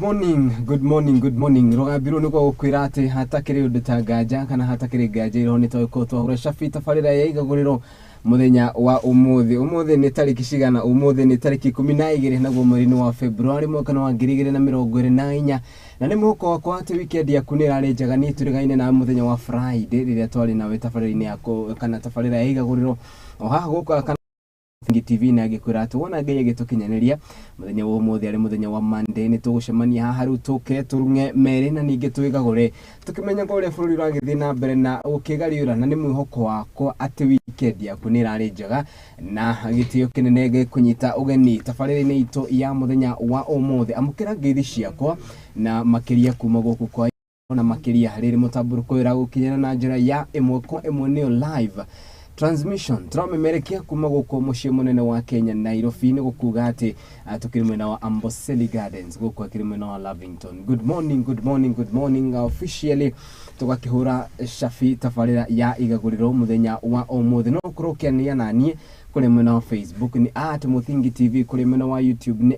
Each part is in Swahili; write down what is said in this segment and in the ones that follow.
morning. Rogabiro nuko kwirate hatakire udutagaja kana hatakire gaje irone toiko twahura shafi tabarira ya Igaguriro muthenya wa umuthi ni tariki cigana umuthi ni tariki 12 naguo mweri wa February mwaka wa 2024 na ni muko wakwa ati weekend yaku ni rari njaga ni turigaine na muthenya wa Friday riria twari nawe tabarira-ini yako kana tabarira ya Igaguriro o haha guka TV na gikwira tuona ngai gitukinyaneria muthenya wa umuthi ari muthenya wa Monday ni tugucemania haha riu tuke turunge mere na ninge twigagure tukimenya gore bururi ragithii na mbere na ukigariura na ni mwihoko wako ati weekend yaku ni rari njaga na gitio kinene gikunyita ugeni tabarira-ini itu ya muthenya wa umuthi amukira ngeithi ciakwa na makiria kuma guku kwa na makiria riri mutamburuko ira gukinyana na njira ya imwe kwa imwe ni live transmission turamemerekia kuma guko mucii munene wa Kenya Nairobi ni gukuga ati tukiri mwena wa Amboseli Gardens guko akiri mwena wa Lavington. Good morning officially tugakihura shafi tabarira ya Igaguriro muthenya wa umuthi no kurokiania nani kuri mwena wa Facebook ni @muthingi TV kuri mwena wa YouTube ni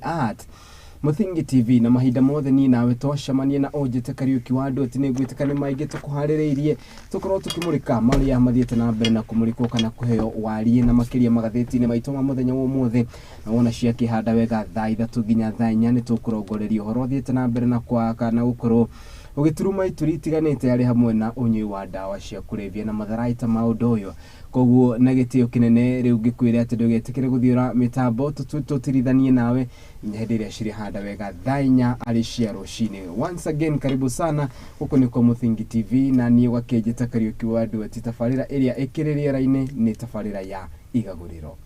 @muthingi TV na mahinda mothe ni nawe twacemania na ojete Kariuki wa Nduati ni gwitikane maingi tukuharireirie tukorwo tukimurika maria mathiete na mbere na kumurikwo kana kuheo warie na makiria magathiti-ini maitu ma muthenya wa umuthi na wona cia kihanda wega thaa 3 nginya thaa 4 ni tukurongoreria horo thiete na mbere na kwa kana gukorwo ugituruma ituritiganite ari hamwe na unyui wa dawa cia kurevia na matharaita maundu uyu koguo na gitio kinene riu gikwire ati ndugetikire guthiura mitambo tutirithanie nawe nyehereria ciri handa wega thaa 4 ari cia rucini. Once again karibu sana huko ni kwa Muthingi TV na ni wakejeta Kariuki wa Nduati tabarira iria ikiriria raine ni tabarira ya Igaguriro.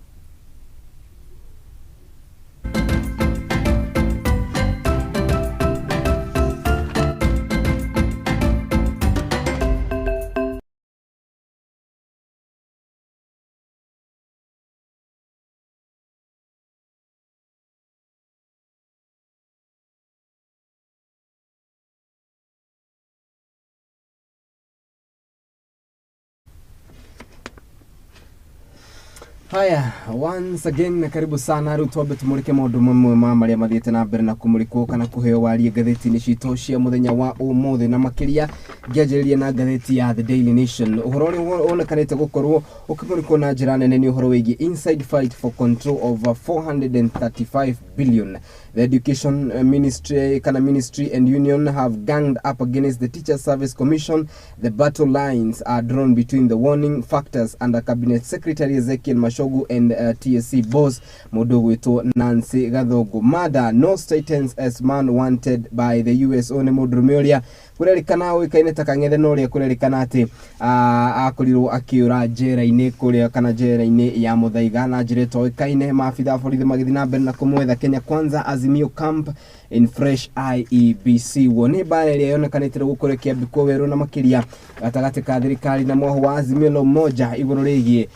Haya, once again karibu sana riu twabe tumurike maundu mamwe maria mathiete na mbere na kumurikwo kana kuheo warie ngatheti-ini citu cia muthenya wa umuthi na makiria ngianjiriria na ngatheti ya The Daily Nation. Uhoro uri wonekanite gukorwo ukimurikwo na njira nene ni uhoro wigi inside fight for control of 435 billion. The Education Ministry and Union have ganged up against the Teacher Service Commission. The battle lines are drawn between the warning factors under Cabinet Secretary Ezekiel Mashogu and TSC boss Modogo Nancy Gathogo. Mother no statements as man wanted by the US one Modrumelia. Kurerikana wikaine takang'ethe no ria kurerikana ati akorirwo akiura njera-ini kuria kana njera-ini ya Muthaiga na njireto wikaine maabitha borithi magithi na mbere na kumwetha Kenya Kwanza Azimio camp in fresh IEBC. Woni bara ria yonekanite gukore kiambiko weru na makiria gatagati ka thirikari na mwaho wa Azimio moja iguru rigie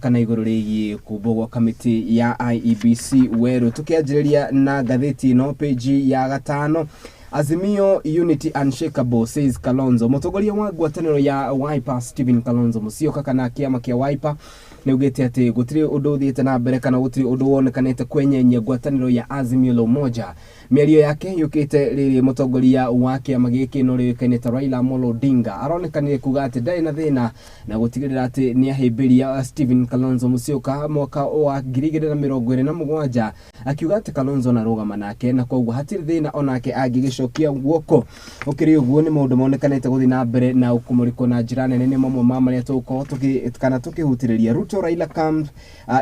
kana iguru rigie kubogwa kamiti ya IEBC weru. Tukianjiriria na gatheti no page ya 5 Azimio Unity Unshakable says Kalonzo. Mutongoria wa ngwataniro ya Wiper Stephen Kalonzo Musyoka kana kiama kia Wiper niugite ati gutiri undu thiete na mbere kana gutiri undu wonekanite kwenye ngwataniro ya Azimio moja. Miario yake yukite riri mutongoria wa kiama giki no riwikaine ta Raila Amolo Odinga aronekanire kuga ati ndai na thina na gutigirira ati ni ahimbiria Stephen Kalonzo Musyoka mwaka wa 2027 akiuga ati Kalonzo na rugama nake na koguo hatiri thina onake agigicokia guoko. Ukiri uguo ni maundu monekanite guthi na mbere na ukumuriko na njira nene ni mamwe ma maria tuko kana tukihutiriria Ruto Raila camp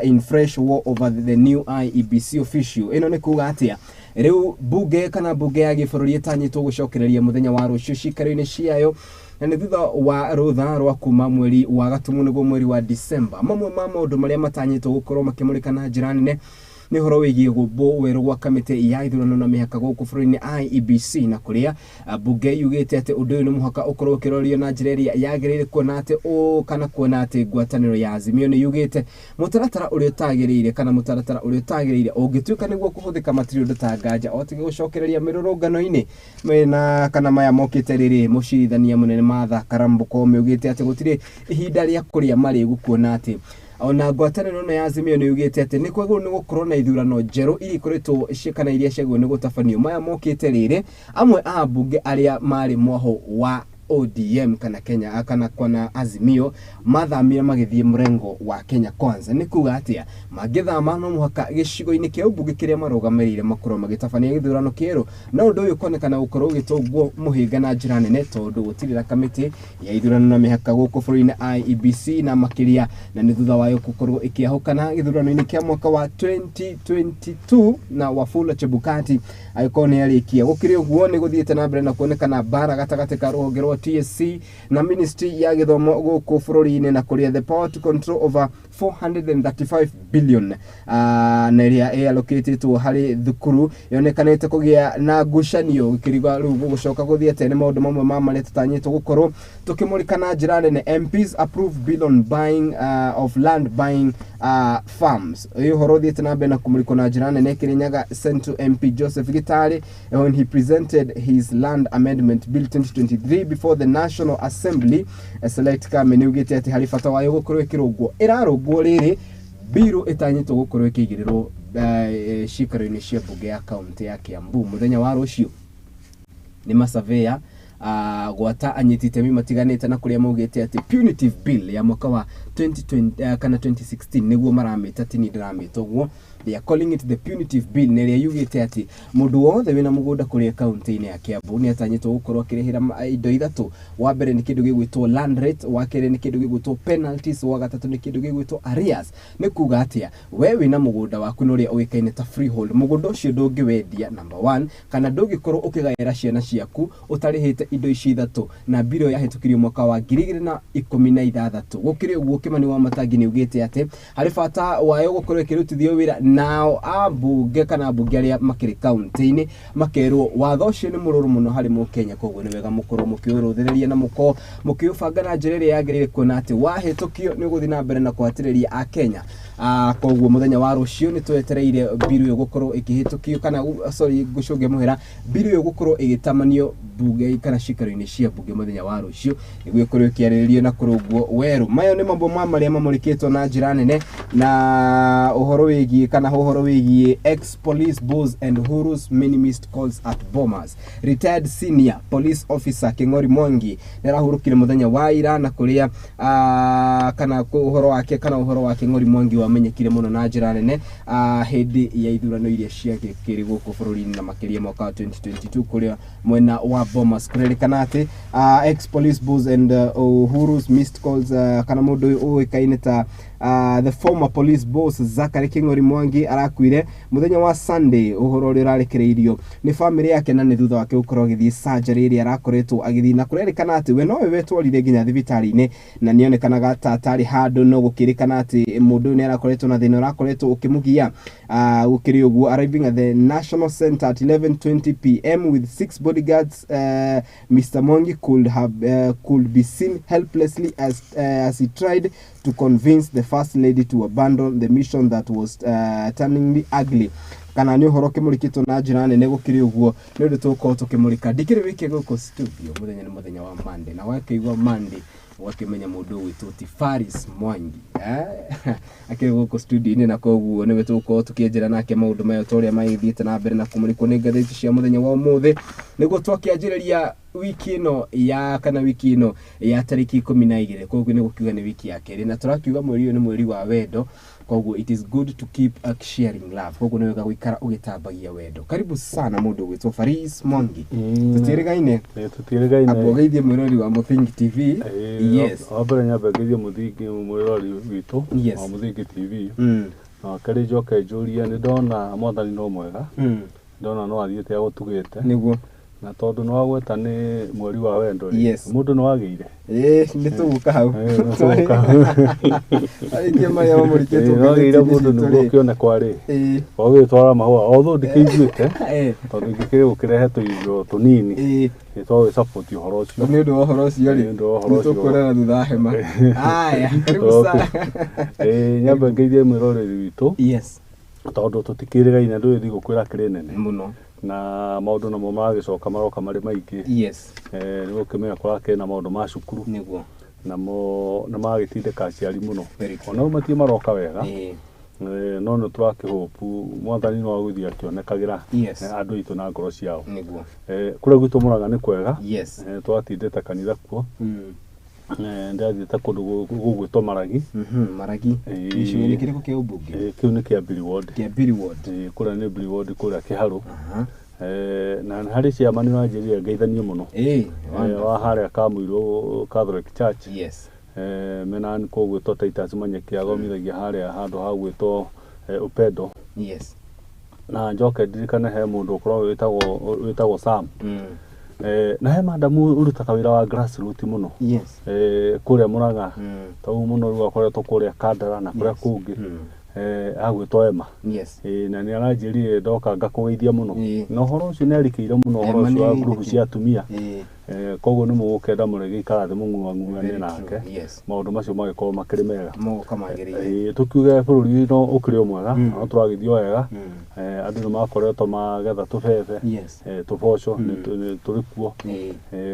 in fresh war over the new IEBC official. Ino ni kuga atia riu bunge kana bunge ya gibũrũri itanyitwo gucokereria muthenya wa rucio cikaro-ini ciayo na ni thutha wa rutha rwa kuma mweri wa gatumu niguo mweri wa December. Mamwe ma maundu maria matanyitwo gukorwo makimurika na njira nene ni horo wigie gumbo weru gwa kamite ya ithurano na mihaka guku bũrũri-ini IEBC na kuria bunge yugite ati undu uyu ni muhaka ukorwo kirorio na njira iria yagirire kuona ati kana kuona ati ngwataniro ya Azimio ni yugite mutaratara uria utagirire kana mutaratara uria utagirire ungituika niguo kuhuthika matiri undu ta nganja otige gucokereria mirurungano-ini mena kana maya mokite riri mucirithania munene Martha Karamboko yugite ati gutire ihinda ria kuria mari gukuona ati ona ngwatanĩro no ya Azimio nĩ yugĩte atĩ nĩ kwagĩrĩirwo nĩ gũkorwo na ithurano njerũ iria ikoretwo ciĩkana iria ciagĩrĩirwo nĩ gũtabanio maya mokĩte rĩrĩ amwe a ambunge arĩa marĩ mwaho wa ODM kana Kenya kana kwana Azimio mathamire magĩthiĩ mrengo wa Kenya Kwanza nĩ kuga atĩa magĩthama no mũhaka gĩcigo-inĩ kĩa ũmbunge kĩrĩa marũgamĩrĩire makorwo magĩtabania gĩthurano kĩerũ na ũndũ ũyũ ũkonekana gũkorwo ũgĩtũngwo mũhĩnga na njĩra nene tondũ gũtirĩ na kamĩtĩ ya ithurano na mĩhaka gũkũ bũrũri-inĩ IEBC na makĩria na nĩ thutha wayo gũkorwo ĩkĩahũkana gĩthurano-inĩ kĩa mwaka wa 2022 na Wafula Chebukati agĩkorwo nĩ arĩkia gũkĩrĩ ũguo nĩ gũthiĩte na mbere na kuonekana bara gatagatĩ ka rũhonge rwa TSC na Ministry ya Gĩthomo gũkũ bũrũri-inĩ na kũrĩa the power to control over 435 billion na ĩrĩa allocated harĩ thukuru yonekanĩte kũgĩa na ngucanio gĩkĩriga rĩu gũcoka gũthiĩ tene maũndũ mamwe ma marĩa tũtanyĩtwo gũkorwo tũkĩmũrĩka na njĩra nene. MPs approve bill on buying of land buying farms ũhoro thiĩte na mbere na kũmũrĩkwo na njĩra nene Kirinyaga Central MP Joseph Gitari when he presented his land amendment bill 2023 before the National Assembly. Select Kamene ugĩte atĩ harĩ bata wayo gũkorwo ĩkĩrũngwo ĩrarũngwo rĩrĩ bill ĩtanyĩtwo gũkorwo ĩkĩigĩrĩrwo cikaro-inĩ cia mbunge ya kaunti ya Kiambu mũthenya wa rũciũ nĩ masurveyor gwata anyiti itemi matiganĩte na kũrĩa maugĩte atĩ punitive bill ya mwaka wa 2020 kana 2016 nĩguo maramĩta tini ndĩramĩta ũguo. They are calling it the punitive bill nĩrĩa yugĩte atĩ mũndũ wothe wĩna mũgũnda kũrĩa kaunti-inĩ ya Kiambu nĩ atanyĩtwo gũkorwo akĩrĩhĩra indo ithatũ. Wa mbere nĩ kĩndũ gĩgwĩtwo land rate, wa kerĩ nĩ kĩndũ gĩgwĩtwo penalties, wa gatatũ nĩ kĩndũ gĩgwĩtwo arrears. Nĩ kuga atĩa we wĩna mũgũnda waku n'ũrĩa ũĩkaine ta freehold mũgũnda ũcio ndũngĩwendia number 1 kana ndũngĩkorwo ũkĩgaĩra ciana ciaku ũtarĩhĩte indo ici ithatũ na biro yahĩtũkirio mwaka wa 2016. Gũkĩrĩ ũguo Kimani wa Matangi nĩ ugĩte atĩ harĩ bata wayo gũkorwo ĩkĩrutithio wĩra nao ambunge kana ambunge arĩa makĩrĩ kaunti-inĩ makerwo watho ũcio nĩ mũrũrũ mũno harĩ mũkenya koguo nĩ wega mũkorwo mũkĩũrũthĩrĩria na mũkĩũbanga na njĩra ĩrĩa yagĩrĩire kuona atĩ wahĩtũkio nĩ ũgũthiĩ na mbere na kũhatĩrĩria Akenya. Koguo mũthenya wa rũciũ nĩ twetereire bill ĩyo gũkorwo ĩkĩhĩtũkio kana gũcũngia mũhera bill ĩyo gũkorwo ĩgĩtamanio bunge kana cikaro-inĩ cia bunge mũthenya wa rũciũ nĩguo ĩkorwo ĩkĩarĩrĩrio na kũrũngwo werũ. Mayo nĩ mambo marĩa mamũrĩkĩtwo na njĩra nene na ũhoro wĩgiĩ kana ũhoro wĩgiĩ ex-police boss and Uhuru's many missed calls at Bomas. Retired senior police officer King'ori Mwangi nĩarahurũkire mũthenya wa ira na kũrĩa kana ũhoro wake King'ori Mwangi wamenyekire mũno na njĩra nene hĩndĩ ya ithurano iria ciagĩkĩrĩ gũkũ bũrũri-inĩ na makĩria mwaka wa 2022 kũrĩa mwena wa Bomas kũrerĩkana atĩ ex-police boss and Uhuru's missed calls kana mũndũ ũĩkaine ta the former police boss Zachary King'ori Mwangi arakuire mũthenya wa Sunday. Ũhoro ũrĩa ũrarekereirio nĩ family yake na nĩ thutha wake gũkorwo agĩthiĩ surgery ĩrĩa arakoretwo agĩthiĩ na kũrerĩkana atĩ we nowe wetwarire nginya thibitarĩ-inĩ na nĩonekanaga ta atarĩ handũ no gũkĩrĩkana atĩ mũndũ ũyũ nĩ arakoretwo na thĩna ũrakoretwo ũkĩmũgia. Gũkĩrĩ ũguo arriving at the National Center at 11:20 p.m. with 6 bodyguards, Mr. Mwangi could be seen helplessly as he tried to convince the first lady to abandon the mission that was turningly ugly. Kana nĩ ũhoro kĩmũrĩkĩtwo na njĩra nene. Gũkĩrĩ ũguo nĩ ũndũ tũgũkorwo tũkĩmũrĩka ndikĩrĩ wiki gũkũ studio mũthenya nĩ mũthenya wa Monday na wakĩigua Monday wakĩmenya mũndũ wĩtwo ti Faris Mwangi akĩrĩ gũkũ studio-inĩ na koguo nĩwe tũgũkorwo tũkĩenjera nake maũndũ mayo ta ũrĩa magĩthiĩte na mbere na kũmũrĩkwo nĩ ngathĩti cia mũthenya wa ũmũthĩ nĩguo twakĩanjĩrĩria wiki ĩno ya tarĩki 12. Koguo nĩ gũkiuga nĩ wiki ya kerĩ na tũrakiuga mweri ũyũ nĩ mweri wa wendo. Koguo it is good to keep sharing love. Koguo nĩ wega gũikara ũgĩtambagia wendo. Karibu sana mũndũ wĩtwo Faris Mwangi. Tũtiĩrĩgaine abo geithie mwĩrori wa Muthingi TV. Yes abere nyambe geithie Muthingi mwĩrori witũ wa Muthingi TV. Kari njoke njũrie nĩ ndona mwathani no mwega ndona no athiĩte agũtugĩte nĩguo na tondũ no agweta nĩ mweri wa wendo mũndũ no agĩire nĩ tũgũka hau aingĩ marĩa mamũrĩkĩtwo agĩire mũndũ nĩguo kĩone kwarĩ ogĩtwara mahũa although ndikĩiguĩte tondũ ingĩkĩrĩ gũkĩrehe tũindo tũnini nĩ twawe support ũhoro ũcio nĩ ũndũ wa ũhoro ũcio rĩ nĩ tũkũrera thutha wa hema aya karibu sana nyambe ngeithie mwĩroreri witũ tondũ tũtikĩrĩgaine ndũĩ thigũkũ ĩrakĩrĩ nene mũno na maũndũ namo maragĩcoka maroka marĩ maingĩ nĩ gũkĩmenya kũrakĩrĩ na maũndũ ma cukuru nĩguo na magĩtindĩka aciari mũno ona matie maroka wega no nĩ tũrakĩhopu mwathani no agũthiĩ akĩonekagĩra andũ aitũ na ngoro ciao kũrĩa gwitũ Mũrang'a nĩ kwega twatindĩte kanitha kuo ndathiĩte kũndũ gũgwĩtwo Maragi gĩcigo-inĩ kĩrĩkũ kĩa ũmbunge kĩu nĩ kĩa Mbiri Ward kũrĩa nĩ Mbiri Ward kũrĩa Kĩharũ na harĩ ciama nĩ wanjĩrire ngeithanie mũno wa harĩa Kamũirũ Catholic Church mena nĩ kũgwĩtwo Titus Manyeki agothomithagia harĩa handũ ha gwĩtwo Upendo na njoke ndirikane he mũndũ ũkoragwo wĩtagwo Sam na he madamu urutaga wĩra wa grassroots mũno kũrĩa Mũrang'a tau mũno rĩu akoretwo kũrĩa Kandara na kũrĩa kũngĩ agwĩtwo Emma na nĩ aranjĩrire ndoka ngakũgeithia mũno na ũhoro ũcio nĩ arikĩire mũno ũhoro ũcio wa group cia atumia koguo nĩ mũgũkenda mũrege ikarathĩ mũng'uang'uane nake maũndũ macio magĩkorwo makĩrĩ mega tũkiuge bũrũri no ũkĩrĩ o mwega no tũragĩthiĩ o wega andũ nĩ makoretwo magetha tũbebe tũboco tũrĩ kuo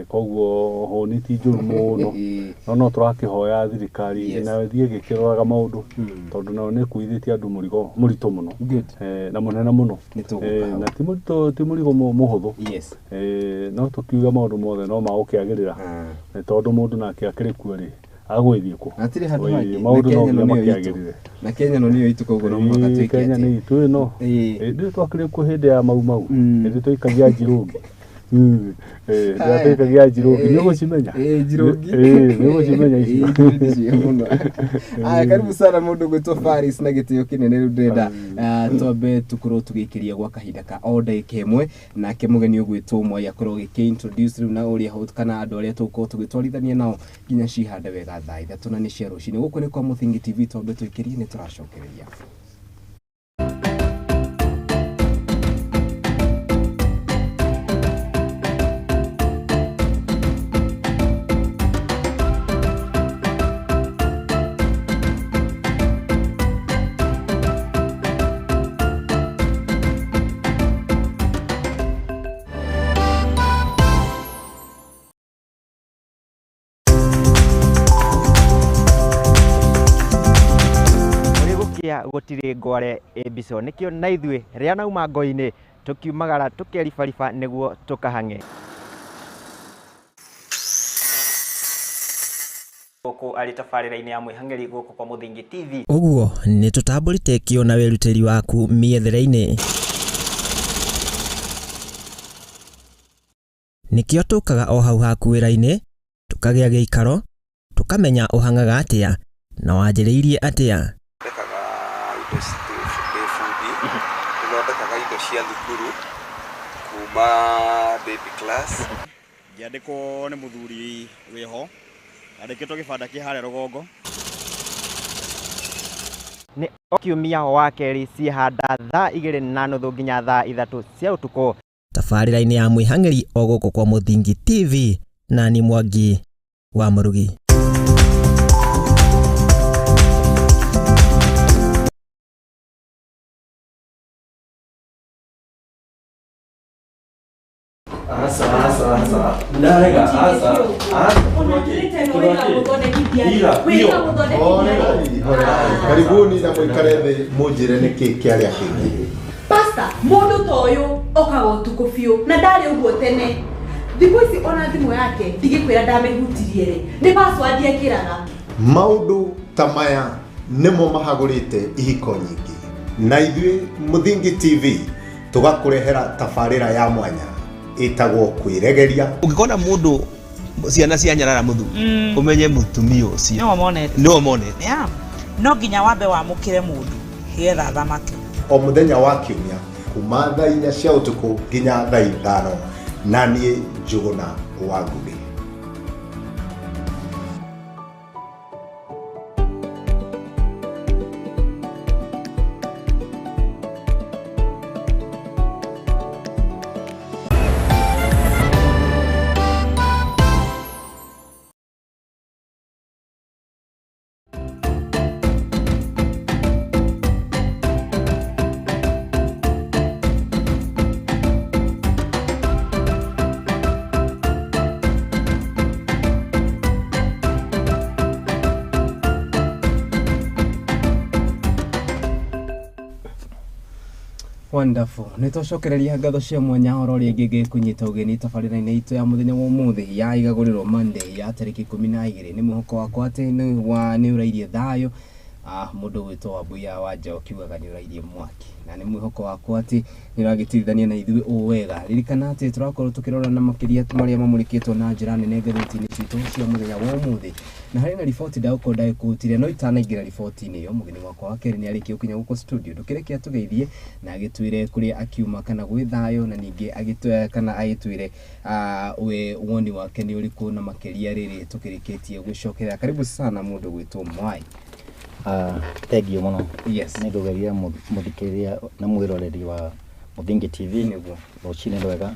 koguo honi ti njũru mũno no tũrakĩhoya thirikari nayo ĩthiĩ ĩgĩkĩroraga maũndũ tondũ nayo nĩ ĩkuithĩtie andũ mũrigo mũritũ mũno na mũnene mũno na ti mũrigo mũhũthũ no tũkiuga maũndũ mothe no magũkĩagĩrĩra tondũ mũndũ nake akĩrĩ kuo rĩ agwĩthiĩ kũ maũndũ no nginya makĩagĩrĩre na Kenya no nĩyo itu koguo no mũhaka twĩke Kenya nĩ itu ĩno ndĩ twakĩrĩ kuo hĩndĩ ya mau hĩndĩ twaikagia njirũngi ndĩratwĩkagia njirũngi nĩ ũgũcimenya nĩ ũgũcimenya icio mũno karibu sana mũndũ gwĩtwo Faris na gĩtĩo kĩnene rĩu ndĩrenda twambe tũkorwo tũgĩikĩria gwa kahinda ka o ndagĩka ĩmwe nake mũgeni ũgwĩtwo Mwai akorwo gĩkĩ-introduce rĩu na ũrĩa hot kana andũ arĩa tũgũkorwo tũgĩtwarithania nao nginya cihande wega thaa ithatũ na nĩ cia rũcinĩ gũkũ nĩ kwa Mũthingi TV twambe twĩkĩrie nĩ tũracokereria gũtirĩ ngware mbico nĩkĩo na ithuĩ rĩa nauma ngo-inĩ tũkiumagara tũkeribariba nĩguo tũkahang'e gũkũ arĩ tabarĩra-inĩ ya mwĩhang'ĩri gũkũ kwa Mũthingi TV ũguo nĩ tũtambũrĩte kĩo na wĩrutĩri waku mĩethere-inĩ nĩkĩo tũkaga o hau haku wĩra-inĩ tũkagĩa gĩikaro tũkamenya ũhangaga atĩa na wanjĩrĩirie atĩa Tunathondekaga indo cia thukuru kuma baby class ngĩandĩkwo nĩ mũthuri wĩho andĩkĩtwo gĩbanda kĩ harĩa rũgongo nĩ o kiumia wa kerĩ cihanda thaa 2:30 nginya thaa 3 cia ũtukũ tabarĩra-inĩ ya mwĩhang'ĩri o gũkũ kwa Mũthingi TV na ni Mwangi wa Mũrugi karibuni na mũikare thĩ mũnjĩre nĩkĩ kĩarĩa kĩngĩ Pasta mũndũ ta ũyũ okaga ũtukũ biũ na ndarĩ ũguo tene thikũ ici ona thimũ yake ndigĩkwĩra ndamĩhutirie rĩ nĩ password ekĩraga maũndũ ta maya nĩmo mahagũrĩte ihiko nyingĩ na ithuĩ Mũthingi TV tũgakũrehera tabarĩra ya mwanya ĩtagwo kwĩregeria ũngĩkona mũndũ ciana cia nyarara mũthu ũmenye mũtumia ũcio no monete no nginya wambe wamũkĩre mũndũ getha thamake o mũthenya wa kiumia kuma thaa 4 cia ũtukũ nginya thaa 5 na niĩ Njũgũna wa Ngugi Wonderful. Nitocokereria ngatho cia mwanya horo ri ngenge kunyita ugeni tabarira-ini itu ya muthenya wa umuthi ya Igaguriro Monday ya tariki 12 ni muhoko wakwa ati ni urairie thayo mundu gwitwo wa buya wanja ukiugaga ni urairie mwaki na ni muhoko wakwa ati ni ragitithania na ithui uwega ririkana ati turakorwo tukirora na makiria maria mamurikitwo na njira nene ngathiti-ini citu cia muthenya wa umuthi na hari na riboti ndauko ndaikutire no itanaingira riboti-ini yo mugeni wakwa wa keri ni ariki ukinya guko studio ndukireke atugeithie na agitwire kuri akiuma kana gwi thayo na ningi agitwe kana agitwire we woni wake ni uriku na makiria riri tukirikitie gucokerera karibu sana mundu gwitwo Mwai. Thank you muno. Yes. Ni ndugagia muthikiria na mwiroreri wa Muthingi TV niguo rucini rwega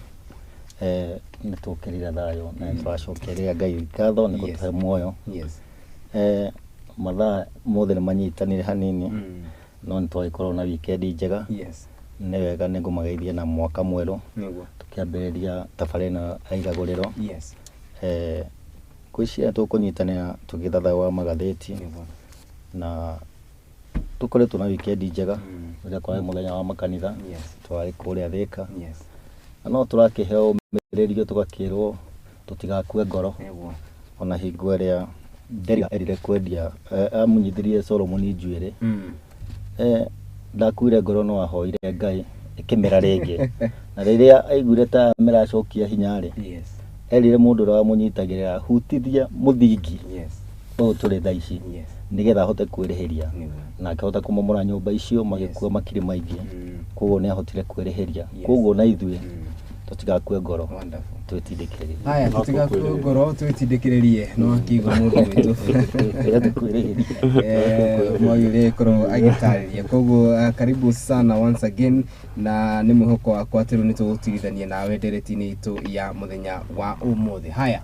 ni tukirira thayo na twacokeria Ngai ngatho ni gutahe muoyo. Yes. Mathaa mothe ni manyitanire hanini no ni twagikorwo na weekend njega. Yes. Ni wega ni ngumageithia na mwaka mweru niguo tukiambiriria tabarira ya Igaguriro. Yes. Kwiciria tukunyitanira tugithatha wa magathiti niguo na tukoretwo na weekend njega ria kwa muthenya wa makanitha. Yes. Twari kuria Thika. Yes. No turakiheo meririo tugakirwo tutigakue ngoro niguo ona hingo ria nderia erire kwendia amunyithirie Solomon njuire ndakuire ngoro no ahoire Ngai ikimera ringi na riria aiguire ta meracokia hinya ri yes erire mundu ura munyitagirira hutithia muthingi yes o turi thaici yes nigetha ahote kwirihiria na akahota kumomora nyumba icio magikuwa makiri maingi koguo ni ahotire kwirihiria koguo na ithui tutigakue ngoro twitindikiririe haya tutigakue ngoro twitindikiririe no akigo mundu witu moyure koro agitariria koguo karibu sana once again na ni muhoko wakwa ati ni tugutirithania nawe ndereti-ini itu ya muthenya wa umuthi. Haya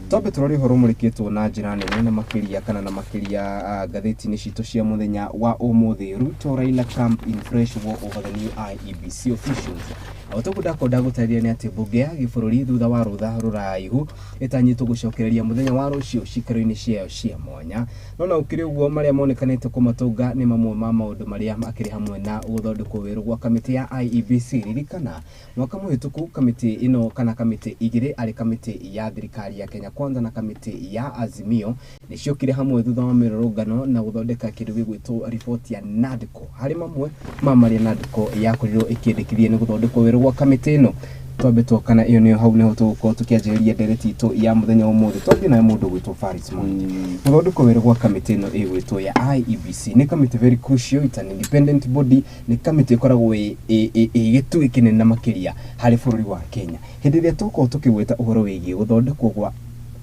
tobe turori horo murikitwo na njira nene na makiria kana na makiria ngathiti-ini citu cia muthenya wa umuthi. Ruto Raila camp in fresh war over the new IEBC officials. Autokuda gutaria ni ati bunge ya gibururi thutha wa rutha ruraihu itanyitwo gucokereria muthenya wa rucio cikaro-ini ciao cia mwanya no na ukiri uguo maria monekanite kumatunga ni mamwe ma maundu maria akiri hamwe na guthondekwo wiru gwa kamiti ya IEBC. Ririkana mwaka muhituku kamiti ino kana kamiti igiri ari kamiti ya thirikari ya Kenya Kwanza na kamiti ya Azimio nicio kire hamwe thutha wa mirurungano na guthondeka kindu gigwitwo report ya NADCO. Hari mamwe ma maria NADCO yakorirwo ikindikithie ni guthondekwo wiru gwa kamiti ino twambe twakana iyo niyo hau niho tugukorwo tukianjĩrĩria ndereti itu ya muthenya wa umuthi. Twambie na mundu gwitwo Faris Mwinyi guthondekwo wiru gwa kamiti ino igwitwo ya IEBC ni kamiti very crucial, it's an independent body, ni kamiti ikoragwo igitui kinene na makiria hari bururi wa Kenya. Hindi iria tukorwo tukigweta uhoro wigie guthondekwo gwa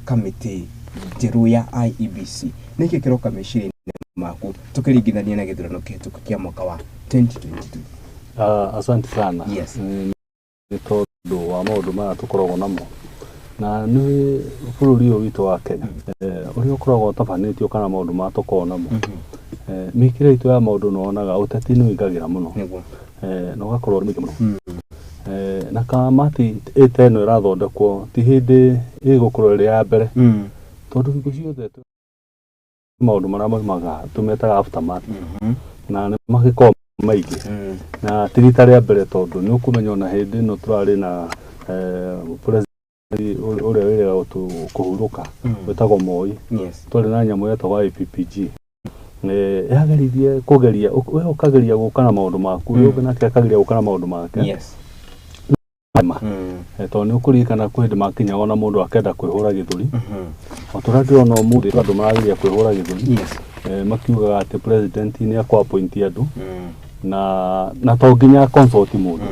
kamiti njeru ya IEBC niki kiroka meciria maku tukiringithania na githurano kihituku kia mwaka wa 2022. Asante sana. Yes. Ni tondu wa maundu maya tukoragwo namo na ni bururi uyu witu wa Kenya uri ukoragwo tabanitio kana maundu ma tukoragwo namo mikire itu ya maundu nonaga uteti ni wigagira muno no gakorwo ri muno na kamati eteno irathondekwo ti hindi igukorwo ri ya mbere tondu thikũ ciothe maundu maria maumaga tumetaga aftermath na ni magikorwo maigi na tirita ria mbere tondu ni ukumenya ona hindi no turari na president uria wira kuhuruka wetagwo Moi twari na nyamu yetagwo IPPG yageririe kugeria we ukageria gukana maundu maku we na akageria gukana maundu make tondu ni ukurikana kwindi makinya ona mundu akenda kwihura githuri oturadiona mundu andu marageria kwihura githuri makiugaga ati president ni akwa appoint andu na to nginya consult mundu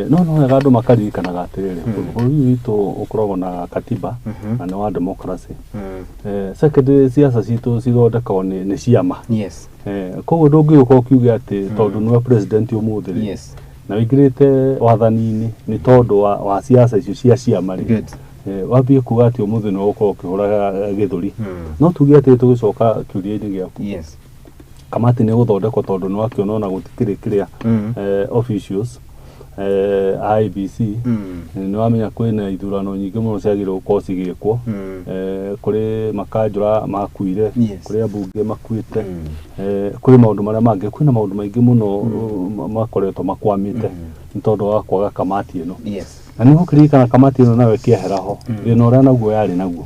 no wega andu makaririkanaga atiriri bururi witu ukoragwo na katiba na ni wa democracy secondary siasa citu cithondekagwo ni ciama koguo ndungiuka ukiuge ati tondu niwe president umuthi na wingirite wathani-ini ni tondu wa siasa icio cia ciama ri wambie kuga ati umuthi no ukorwo ukihura githuri no tuge ati tugicoka kiuria-ini giaku kamati ni guthondekwo tondu ni wakiona ona gutikiri kiria officials IBC nä wamenya kwä na ithurano nyingä må no ciagä gå korwo cigä kwo kå rä makanjå makuire kå rä ambunge makuä te kå rä maå ndå marä a mangä kwä na maå ndå maingä må no makoretwo makwamä te nä tondå wa kwaga kamati ä no na nä ho kä ririkana kamati ä no nayo ä kä ehera ho thä na å rä a naguo yarä naguo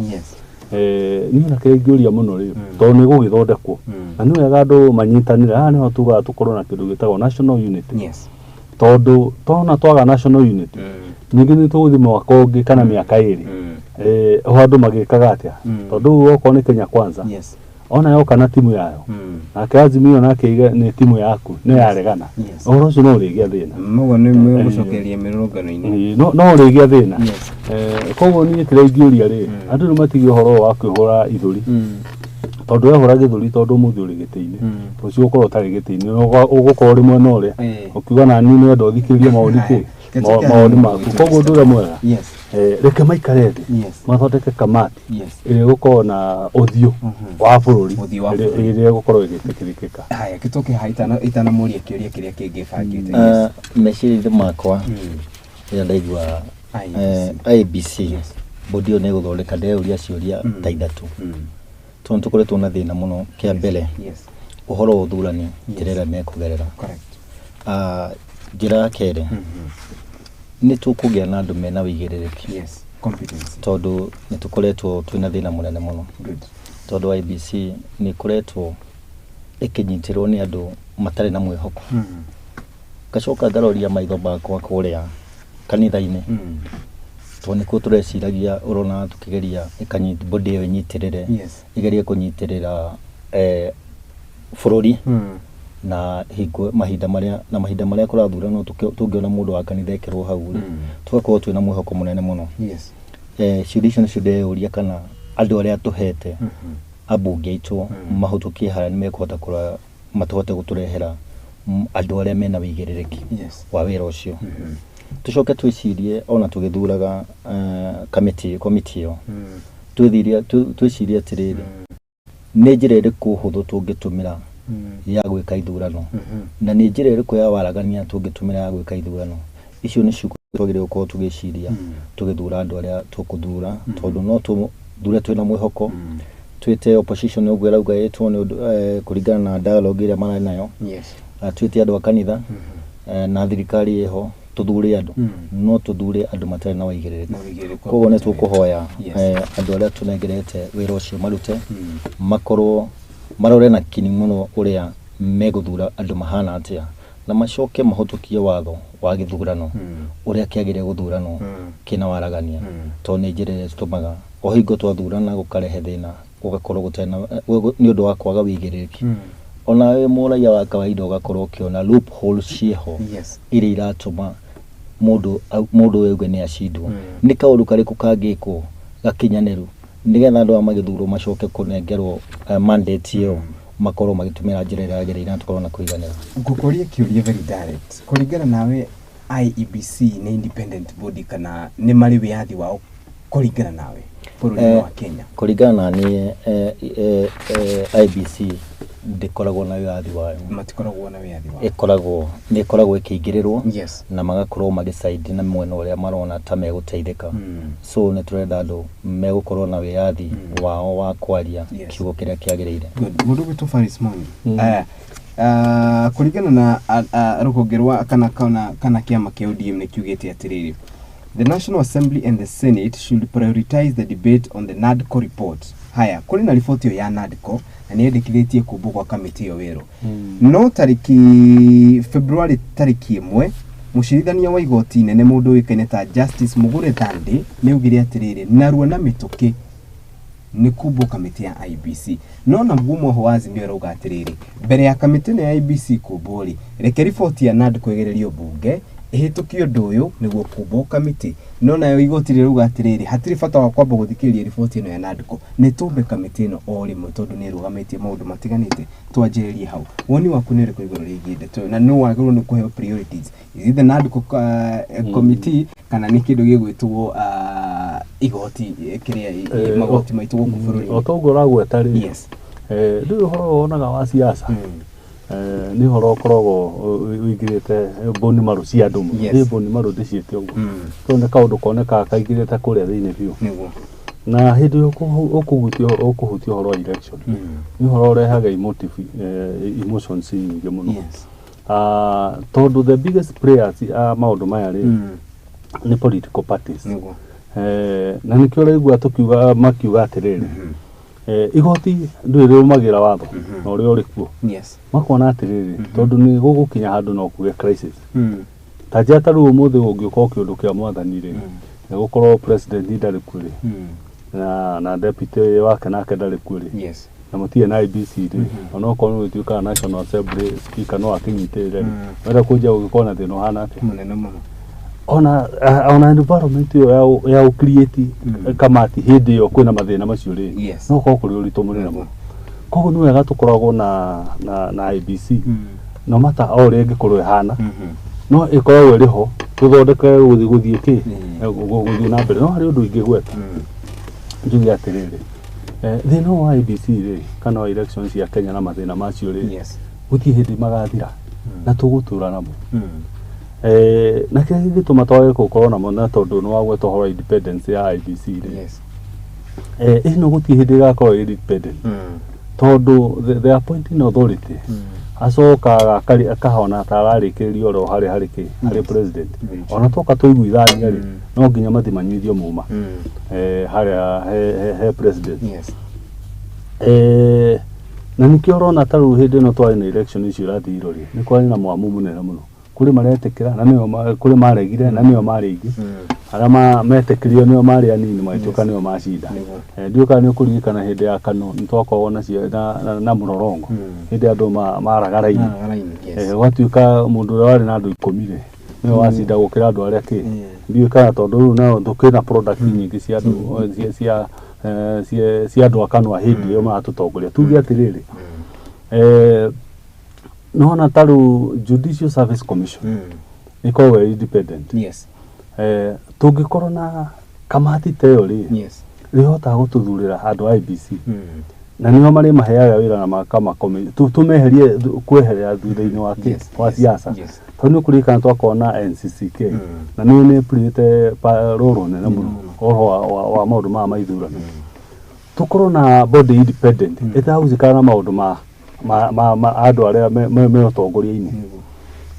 niä na kä rä ngä å ria må no rä tondå nä gå gä thondekwo na nä wega andå manyitanä re haha nä ho tugaga tå korwo na kä ndå gä tagwo national unity tondu tona twaga national unity ningĩ nĩ tũgũthiĩ mwaka ũngĩ kana mĩaka ĩrĩ ho andũ magĩkaga atĩa tondu okorwo nĩ Kenya Kwanza ona yoka na timu yayo nake Azimio nake nĩ timu yaku nĩ yaregana ũhoro ũcio no ũrĩgĩa thĩna mũgo nĩ mũgũcokeria mĩrũngano-inĩ no ũrĩgĩa thĩna koguo niĩ kĩrĩa rĩ andũ nĩ matigĩ ũhoro wa kwĩhũra ithũri tondu wehora gĩthũri tondu mũthĩ ũrĩ gĩtĩ-inĩ ũcio ũkorwo ũtarĩ gĩtĩ-inĩ ũgũkorwo rĩ mwena ũrĩa ũkiuga na niĩ nĩenda ũthikĩrĩrie maũndũ maku koguo ũndũ ũrĩa mwega reke maikare thĩ mathondeke kamati ĩrĩa ĩgũkorwo na ũthiũ wa bũrũri ĩrĩa ĩgũkorwo ĩgĩtĩkĩrĩkĩka. Haya gĩtũke ha itanamũria kĩũria kĩrĩa kĩngĩ bangĩte meciria-inĩ makwa rĩrĩa ndaigua IBC bodi ĩyo nĩ ĩgũthondeka ndĩreuria ciũria ta ithatũ tondu tukoretwo na thina muno kia mbere uhoro uthurani njira ne kugerera njira kere ni tukugia na andu mena wigiririki tondu ni tukoretwo twina thina munene muno tondu IBC ni koretwo ikinyitirwo ni andu matari na mwihoko gacoka ngaroria maitho bakwa kuria kanitha-ini to nikuo tureciragia urona tukigeria ikanyita bodi iyo inyitirire igeria kunyitirira bururi na hingo mahinda maria kurathurano tungiona mundu wa kanitha ekirwo hau tugakorwo twina mwihoko munene muno ciuria nĩ ndeuria kana andu aria tuhete ambunge aitũ mahutukie haria nĩ mekũhota kũra matohote gũtũrehera andu aria mena wĩigĩrĩrĩki wa wĩra ũcio tucoke twicirie ona tugithuraga komiti iyo twicirie atiriri nĩ njĩra ĩrĩkũ hũthũ tũngĩtũmĩra ya gwĩka ithurano na nĩ njĩra ĩrĩkũ ya waragania tũngĩtũmĩra ya gwĩka ithurano icio nĩ ciugo twagĩrĩirwo gũkorwo tũgĩciria tũgĩthura andũ arĩa tũkũthura tondũ no tũthure twĩna mwĩhoko twĩte opposition ũguo ĩrauga ĩtwo nĩ kũringana na dialogue ĩrĩa mararĩ nayo twĩte andũ a kanitha na thirikari ĩho tuthure andu no tuthure andu matari na waigĩrĩrĩku koguo nĩ tũkũhoya andu arĩa tũnengerete wĩra ũcio marute makorwo marore na kinyi mũno ũrĩa megũthura andu mahana atĩa na macoke mahutukie watho wa gĩthurano ũrĩa kĩagĩrĩire gũthurano kĩna waragania to nĩ njĩra ĩrĩa citũmaga o hingo twathurana gũkarehe thĩna gũgakorwo gũtena nĩ ũndũ wa kwaga wĩigĩrĩrĩki ona we mũraia wa kawaida ũgakorwo ũkĩona loopholes ciĩho iria iratũma mundu weuge nĩ acindwo nĩ kaũndũ karĩkũ kangĩkwo gakinyanĩru nĩgetha andũ magĩthurwo macoke kũnengerwo mandate ĩyo makorwo magĩtũmĩra njĩra ĩrĩa yagĩrĩire na tũkorwo na kũiganĩra. Ngũkũria kĩũria very direct kũringana nawe IEBC nĩ independent body kana nĩ marĩ wĩyathi wao kũringana nawe bũrũri-inĩ wa Kenya? Kũringana na niĩ IEBC ndikoragwo na wĩyathi wayo matikoragwo na wĩyathi wao nĩ ĩkoragwo ĩkĩingĩrĩrwo na magakorwo magĩcide na mwena ũrĩa marona ta megũteithĩka so nĩ tũrenda andũ megũkorwo na wĩyathi wao wa kwaria kiugo kĩrĩa kĩagĩrĩire. Mũndũ witũ Faris Mwangi kũringana na rũhonge rwa kana kĩama kĩa ODM nĩ kiugĩte atĩrĩrĩ the National Assembly and the Senate should prioritize the debate on the NADCO report. Haya, kuri na riboti ya NADCO na nĩyendekithĩtie kũmbwo kwa kamĩtĩ ĩyo wĩra no tarĩki February tarĩki 1 mũcirithania wa igoti inene mũndũ wĩkaine ta Justice Mugure Thandi nĩaugire atĩrĩrĩ narua na mĩtũkĩ nĩ kũmbwo kamĩtĩ ya IEBC no na mgumo ho Azimio arauga atĩrĩrĩ mbere ya kamĩtĩ ya IEBC kũmbwo rĩ reke riboti ya NADCO ĩgererio bunge ihĩtũkio ũndũ ũyũ nĩguo kũmbwo kamĩtĩ no nayo igoti rĩrauga atĩrĩrĩ hatirĩ bata wa kwamba gũthikĩrĩria riboti ĩno ya NADCO nĩ tũmbe kamĩtĩ ĩno o rĩmwe tondũ nĩ ĩrũgamĩtie maũndũ matiganĩte twanjĩrĩrie hau woni waku nĩ ũrĩkũ igũrũ rĩgiĩ ndeto na no wagĩrĩirwo nĩ kũheo priorities is it the NADCO committee kana nĩ kĩndũ gĩgwĩtwo igoti kĩrĩa magoti maitũ gũkũ bũrũri-inĩ o toguo ũragweta rĩ rĩu ũhoro wonaga wa siasa ni horo korogwo wigirite boni maru cia andu ni boni maru ndiciite uguo tone kaundu koneka kaigirite kuria thiini biu na hindi ukuhutio horo wa election ni horo rehaga emotions nyingi muno tondu the biggest players maundu maya ri ni political parties na nikio raigua tukiuga makiuga atiriri igoti nduri rumagira watho na uri uri kuo makona atiriri tondu ni gugukinya handu no kuge crisis tajata ru umuthi ungiuka kiundu kia mwathani ri gukorwo president ndari kuri na deputy wake nake ndari kuri na mutie na IBC ri ona ukorwo ni tuika national assembly speaker no akinyitire wera kuja ugikona thino hana ati munene muno ona environment ya create kamati hindi yo kwina mathina macio ri no ko kuri uritu munene muno koguo ni wega tukoragwo na IBC no mata o ri ngikorwo hana no ikoragwo riho tuthondeke guthie ki guthie na mbere no hari undu ingigweta njugi atiriri thina wa IBC ri kana elections ya Kenya na mathina macio ri guthie hindi magathira na tugutura namo na kile gituma twae gukorwo namo na tondu no wagwe tohora independence ya IBC ri ino guthie hindi gakorwo independent tondu the appointing authority acoka akahona tararikirio ro hari president ona toka tuiguithania ri no nginya mathimanyithio muma hari he president na nikio rona taru hindi no twari na election icio rathiro ri ni kwari na mwamu munene muno kuri maretekera na nio kuri maregire na nio marigi arama metekirio nio mari anini maituka nio macinda ndiuka ni kurigikana hindi ya kano nitoko wona cio na murorongo hindi andu maragaraini watuika mundu wari na andu 10 ri nio wacinda gukira andu aria ki ndiuka tondu na ndukina product nyingi cia andu cia andu akano hindi yo matutongoria tugi atiriri no na taru Judicial Service Commission iko we independent tungikorwo na kamati teo ri rihota gututhurira andu IBC na nio mari maheaga wira na makama komiti tumeherie kweherea thutha-ini wa siasa tondu kurikana twakona NCCK na ni prite roro nene muno oho wa maundu ma maithurano tukorwo na body independent itauzikana na maundu ma andu aria me utongoria-ini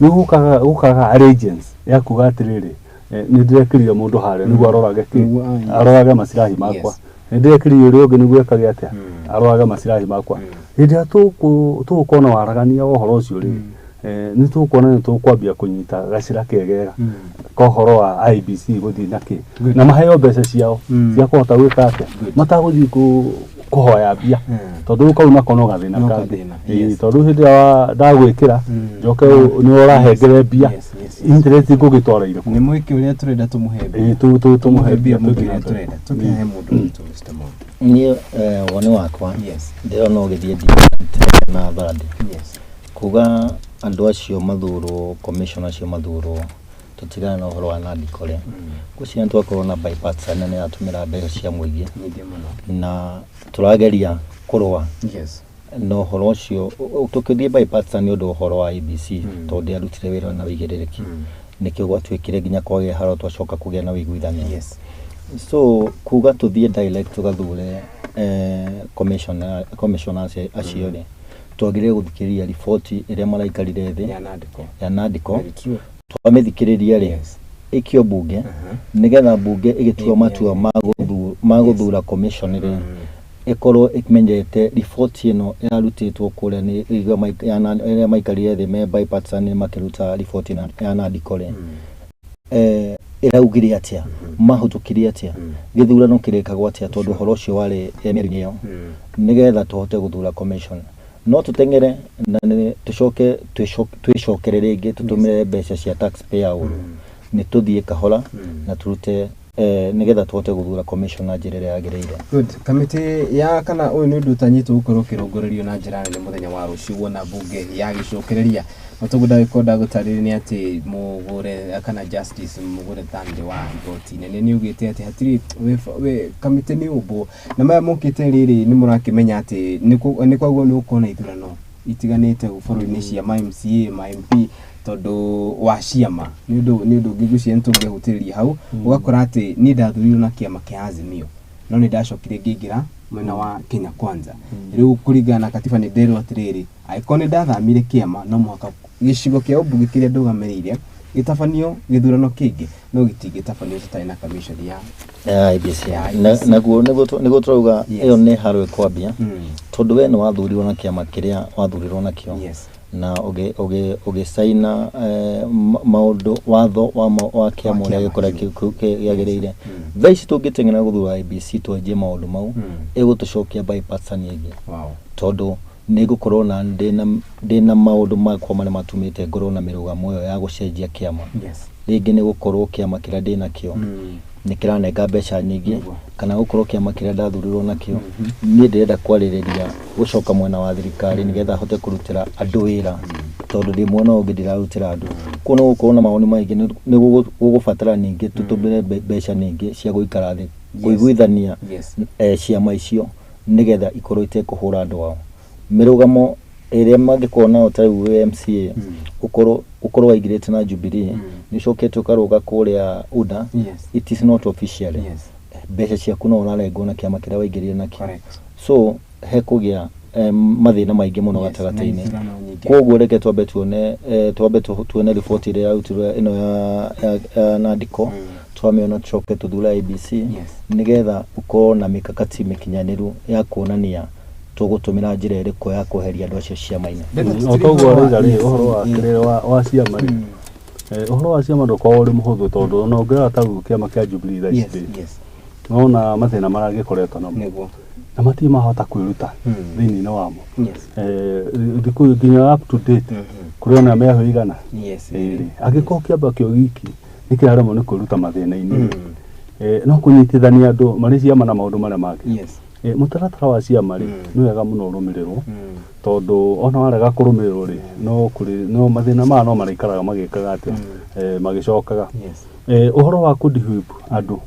ni gukaga agents ya kuga atiriri ni ndirekirie mundu haria niguo arorage masirahi makwa ni ndirekirie uri ungi niguo ekage atia arorage masirahi makwa hindi tukona waragania ohoro ucio ri ni tukona ni tukwambia kunyita gacira kegega kohoro wa IBC guthii naki na maheo mbeca ciao cia kuhota gwika atia mataguthii kuhoya bia tondu ko una kono gathina kandi tondu hindi ya ndagwikira njoke ni urahengere bia interest ngugitwara ire ni mwiki uria turenda tumuhembe tumuhebia mugira turenda tukihe mundu Mr. Mo ni woni wakwa ndirona ugithie na thandi kuga andu acio mathuro commissioner acio mathuro tutigana na uhoro wa nandikore gucia twakorwo na bypass nene atumira mbeca cia muingi na turageria kurwa no uhoro ucio tukithie bypass ni undu uhoro wa IBC tondu arutire wira na wigiririki nikio gwatwikire nginya kwage haro twacoka kugia na wiguithania so kuga tuthie direct tugathure commissioners acio ri twagire guthikiria report iria maraikarire thi ya nandiko twamithikiriria ri ikio bunge nigetha bunge igitua matua maguthura commission ri ikorwo ikimenyete report ino yarutitwo kuria ni iria maikarire thi me bypassani makiruta report ya nandiko ri iraugire atia mahutukirie atia githurano kirikagwo atia tondu horo ucio wari emerinyo nigetha tuhote guthura commission no tutengere na tucoke twicokerere ingi tutumire mbeca cia taxpayer uru ni tuthie kahora na turute nigetha tuhote guthura commissioner njirire yagireire good committee ya kana uyu ni undu tanyite gukorwo kirongorerio na njira nene muthenya wa rucio wona bunge ya gicokereria mutuguda ikoda gutariri ni ati mugure kana justice mugure thande wa igoti ni ugite ati hatiri we committee ni ubo na maya mukite riri ni murakimenya ati ni kwaguo ni ukona ithurano itiganite bũrũri-inĩ cia MCA MP tondu wa ciama ni undu ngigucia ntungehutiria hau ugakora ati ni ndathurirwo na kiama kia Azimio no ni ndacokire ngingira mwena wa Kenya Kwanza riu kuringana na katiba ni nderwo atiriri aikoni ndathamire kiama no muhaka gicigo kia ubunge kiria ndugamiriire gitafanio githurano kingi no gitingitafanio tutari na commission ya IBC naguo niguo turauga iyo ni harwe kwambia tondu we ni wathurirwo na kiama kiria wathurirwo na kio na ugisaina maundu watho wa kiama uria gikora kiagiriire thaici tungiteng'era guthura IBC twanjie maundu mau igutucokia bypass nyingi tondu ni gukorwo na ndina maundu makwa maria matumite ngorwo na mirugamo iyo ya gucenjia kiama ringi ni gukorwo kiama kiria ndina kio ni kiranenga mbeca nyingi kana gukorwo kiama kiria ndathurirwo nakio ni ndirenda kwaririria gucoka mwena wa thirikari nigetha hote kurutira andu wira tondu ndi mwena ungi ndirarutira andu kuno gukorwo na maoni maingi ni gugubatara ningi tutumire mbeca ningi cia guikara thi kuiguithania ciama icio nigetha ikorwo itekuhura andu ao mirugamo iria mangikorwo nao ta MCA ukorwo waigirite na Jubilee ni cokete ukaruga kuria UDA it is not officially mbeca ciaku no urarengwo na kiama kiria waigirire nakio so he kugia mathina maingi muno gatagataini koguo reke twambe tuone report iria yarutirwo ino ya Nandiko twamiona tucoke tuthura IBC nigetha ukorwo na mikakati mikinyaniru ya kuonania tugutumira njira iriko ya kuheria andu acio ciama-ini otoguo rĩrĩ ũhoro wa kĩrĩa wa ciama rĩ ũhoro wa ciama ndũkoragwo ũrĩ mũhũthũ tondũ ona ũngĩrora ta kĩama kĩa Jubilee thaa ici nona mathĩna maragĩkoretwo namo na matirĩ mahota kwĩruta thĩinĩ wamo thikũ nginya up to date kũrĩ ona mĩahũ igana angĩkorwo kĩamba kĩo giki nĩ kĩraremwo nĩ kwĩruta mathĩna-inĩ no kũnyitithania andũ marĩ ciama na maũndũ marĩa mangĩ mutaratara wa ciama ri ni wega muno rumirirwo tondu ona warega kurumirirwo ri no mathina ma no maraikaraga magikaga ati magicokaga uhoro wa kudihwip andu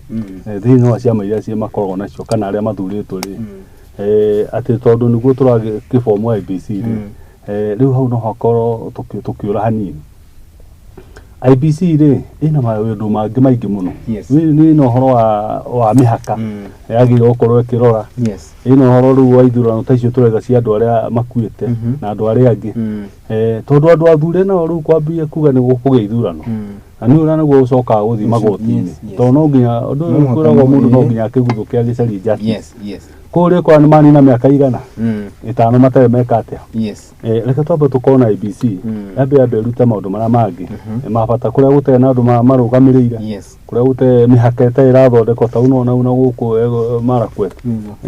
thiini wa ciama iria cie makoragwo nacio kana aria mathuritwo ri ati tondu niguo turagibomu IBC ri riu hau no hakorwo tukiura hanini IBC ri ina maundu mangi maingi muno ni no horo wa mihaka yagire okorwo kirora ino horo ru wa ithurano ta icio turega cia andu aria makuite na andu aria angi tondu andu athure na ru kwambie kuga ni gukuge ithurano na ni ura naguo ucoka guthi magoti-ini tondu no nginya undu uyu kuragwo mundu no nginya akiguthukia gicari justice kuri kwa ni mani na miaka igana itano matare meka atia reke twambe tukona IBC ambe ruta maundu maria mangi mabata kuria gute na andu marugamirire kuria gute mihaka irathondekwo ta uno na guku marakwet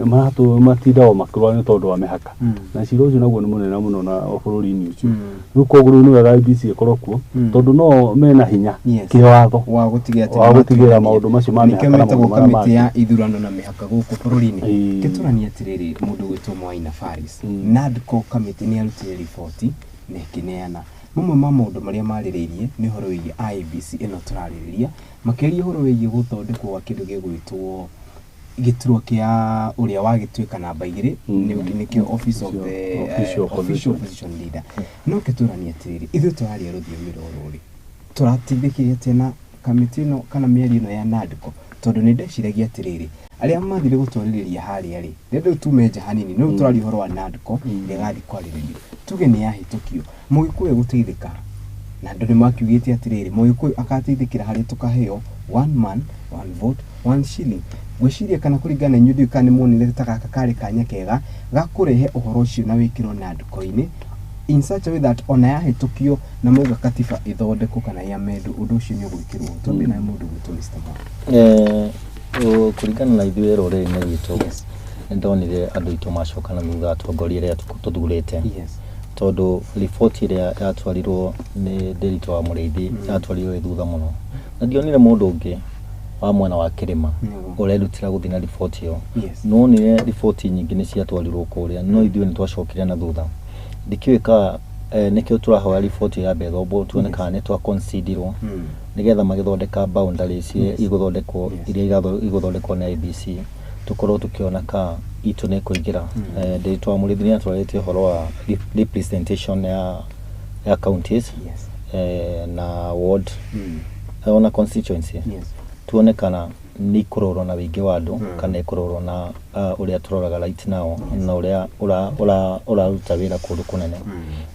maratu matindao makirwa ni tondu wa mihaka na ciro ucio naguo ni munene muno na bururi-ini ucio riu koguo ni wega IBC ikorwo kuo tondu no mena hinya kiwatho wa gutigira maundu macio ma mihaka na kamiti ya ithurano na mihaka guku bururi-ini turania atiriri mundu gwitwo Mwaina Faris Nandiko committee ni arutire report na kineana mamwe ma maundu maria maririirie ni horo wigie IBC ino turaririria makeria horo wigie guthondekwo gwa kindu gigwitwo giturwo kia uria wagituika namba 2 nikio office of the official opposition leader no kiturania atiriri ithu turaria ruthiomi rururi turatindikire tena committee no kana mieri ino ya Nandiko tondu ni ndeciragia atiriri aria mathire gutwaririria haria ri ndio tumeja hanini no turari horo wa Nandiko igathi kwaririria tuge ni yahitukio mugikuye guteithika na ndio makiugite atiriri mugikuye akateithikira hari tukaheo 1 man 1 vote 1 shilling gwiciria kana kuringana nyundi kana monire takaka kare kanya kega gakurehe uhoro ucio na wikiro Nandiko-ini in such a way that ona yahitukio na muga katiba ithondeko kana ya mendu undu ucio ni gwikirwo tondu na mundu gwitu Mr. kuringana na ithuĩ rũrĩrĩ-inĩ rwitũ nĩndonire andũ aitũ macoka na thutha atongoria arĩa tũthurĩte tondu report iria yatwarirwo nĩ Nderitu wa Mũrĩithi yatwarirwo thutha mũno na ndionire mũndũ ũngĩ wa mwena wa Kĩrĩma ũrerutĩra gũthiĩ na report ĩyo no nĩ report nyingĩ nĩ ciatwarirwo kũrĩa no ithuĩ nĩ twacokire na thutha ndikiwĩka nikio turahoya report ya Bethobo tuone kana nĩ twa considerwo nigetha magithondeka boundaries iguthondekwo iria iguthondekwo na IBC tukorwo tukiona ka itu ne kuigira nditwa murithiria twarete horo wa representation ya counties na ward ona constituency tuone kana ni kuroro na wingi wa andu kana kuroro na uria turoraga right now na uria ura ruta wira kundu kunene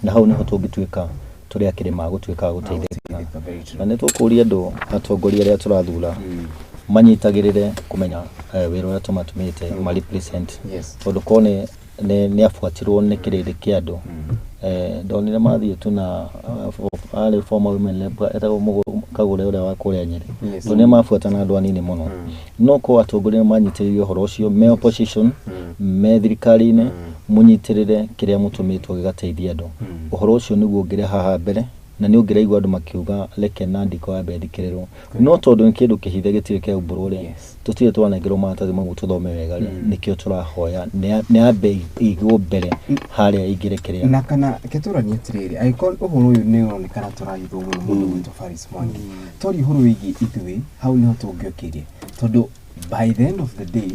na hau niho tungituika turi akirima gutuika guteithika na ne tukuria andu atongoria aria turathura manyitagirire kumenya wira uria tumatumite ma represent tondu kone ne afuatirwo ne kirindi kia andu ndonire mathie tuna ale former women lab etagwo kagure uria wa kuria Nyeri tone mafuatana andu anini muno no ko atongoria manyitiririo horo ucio me opposition me thirikari-ini munyitirire kiria mutumitwo gigateithia andu uhoro ucio niguo ngire haha mbere na ni ungiraigwa andu makiuga leke nandiko ya bethikiriro no tondu kindu kihithe gitire kia ubururi tutire twanengero matathi magu tuthome wega nikio turahoya ne abe igwo mbere haria igirekeria na kana keturani atiriri aikon uhoro uyu ni onekana turahitho muno gwitu Faris Mwangi tori uhoro wigi ithuĩ hau niho tungiokirie tondu by the end of the day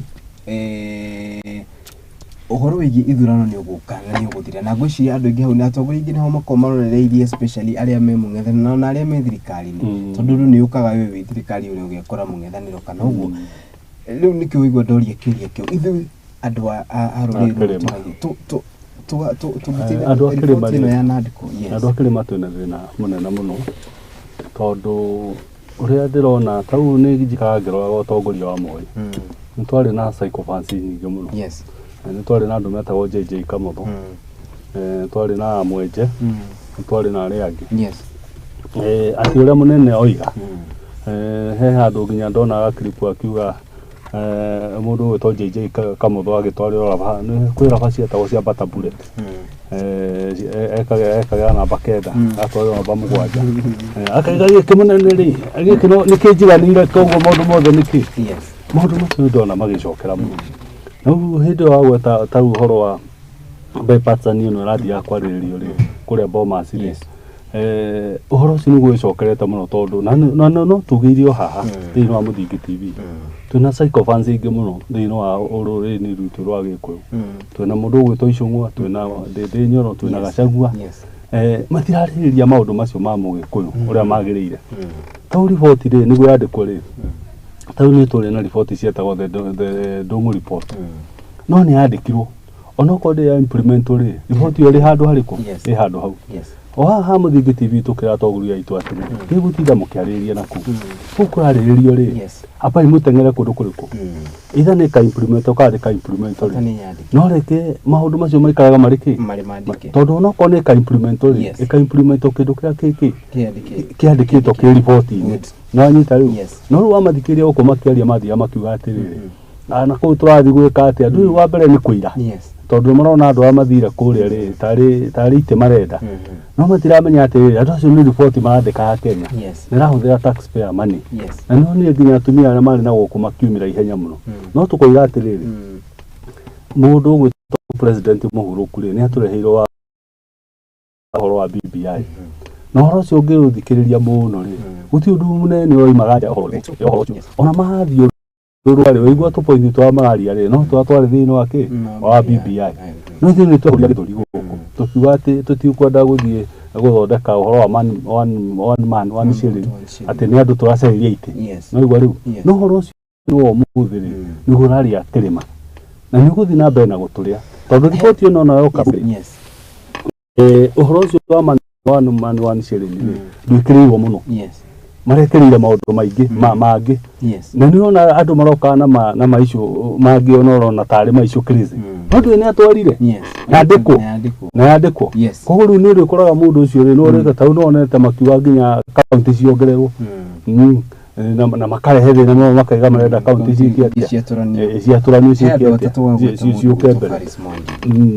uhoro wigi ithurano ni uguka na ni uguthira na ngwiciria andu ingi hau na atongoria ingi niho makomarorereirie especially aria me mung'ethaniro na aria me thirikari-ini tondu ni ukaga we wi thirikari uri ugekora mung'ethaniro kana uguo riu nikio igwa ndoria kiuria kio ithuĩ andu a ruriri andu akirima twina thina munene muno tondu uria ndirona tau ni njikaga ngiroaga utongoria wa Moi nitwari na psychophancy nyingi muno nitwari na andu metagwo JJ Kamotho twari na Mwenje twari na aria angi ati uria munene oiga he handu nginya ndona clip akiuga mundu wetwo JJ Kamotho agitwarira raba kwi raba cietagwo cia bata bullet ekaga namba kenda atwarira namba mugwanja akaiga giki munene ri giki nikinjiganire koguo maundu mothe niki maundu macio ndona magicokera muno no hindi wa gweta ta uhoro wa bypassani no radi akwariririo ri kuria Bomas ri uhoro ucio niguo icokerete muno tondu no tugiirio haha thiini wa Muthingi TV tuna psychophancy ingi muno thiini wa ururi-ini rutu rwa Gikuyu twina mundu gwitwo Icung'wa twina Ndindi Nyoro twina Gachagua matiraririria maundu macio ma Mugikuyu uria magiriire tau report ri niguo yandikwo ri tau ni tuli na report cietagwo the Ndung'u report no ni yandikirwo ona ko ndi ya implement ri report yo ri handu hariko ri handu hau ha Muthingi TV tukira toguria itu atini ni gutinda mukiariria naku ukurariririo ri apa imutengere kundu kuriku itha ni ka implement ka implement ri no reke maundu macio maikaraga mariki tondu ona ko ni ka implement ri ka implement kindu kia kiki kiandikitwo ki report-ini no anyita riu no ru amathikiria uko makiaria mathia makiuga atiriri na ko turathi gwika atia ndu wa mbere ni kuira tondu marona andu amathire kuria ri tari ite marenda no matiramenya atiriri andu acio ni report marandika Kenya nirahuthira taxpayer money na no ni nginya atumia aria mari na guku makiumira ihenya muno no tukoiga atiriri mundu gwitwo president muhuruku ri ni atureheirwo wa horo wa BBI no horo ucio ngiruthikiria muno ri guti undu munene oimaga horo ona mathio rurwari oigwa tu point twa magaria ri no twatwari thiini wake wa BBI no thiini twahuria githuri guku tukiuga ati tutiukwenda guthie guthondeka uhoro wa one man one shilling ati ni andu turacariria ite no igwa riu no horo ucio wo muthiri ni hurari atirima na ni guthi na mbere na guturia tondu ripoti ino no yoka uhoro ucio wa one shilling ndwikiriirwo muno marekereire maundu maingi mangi na ni ona andu maroka na maicio mangi ona rona tari maicio crazy andu ni atwarire na yandikwo koguo riu ni rikoraga mundu ucio ri no reta tau no onete makiuga nginya county ciongererwo na makarehe thina no makaiga marenda county ciaturanio ciuke mbere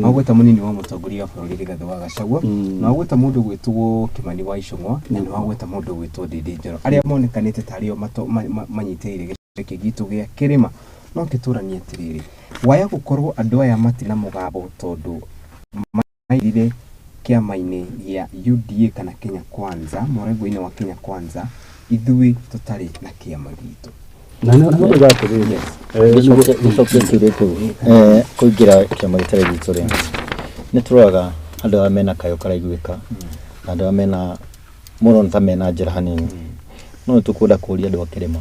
magweta munini wa mutongoria wa bururi Rigathi wa Gachagua na magweta mundu gwitwo Kimani wa Icung'wa na magweta mundu gwitwo Ndindi Nyoro aria monekanite tario manyiteire giceke gitu gia kirima no kiturania atiriri waya gukorwo andu aya matina mugabo tondu mairire kiama-ini ya UDA kana Kenya Kwanza murengo-ini wa Kenya Kwanza ithui tutari na kiama gitu na no gatirire kuingira kiama gitari gitu ri ni turaga andu amena kayo karaiguika andu amena muno ntamena njira hanini no tukunda kuria andu akirima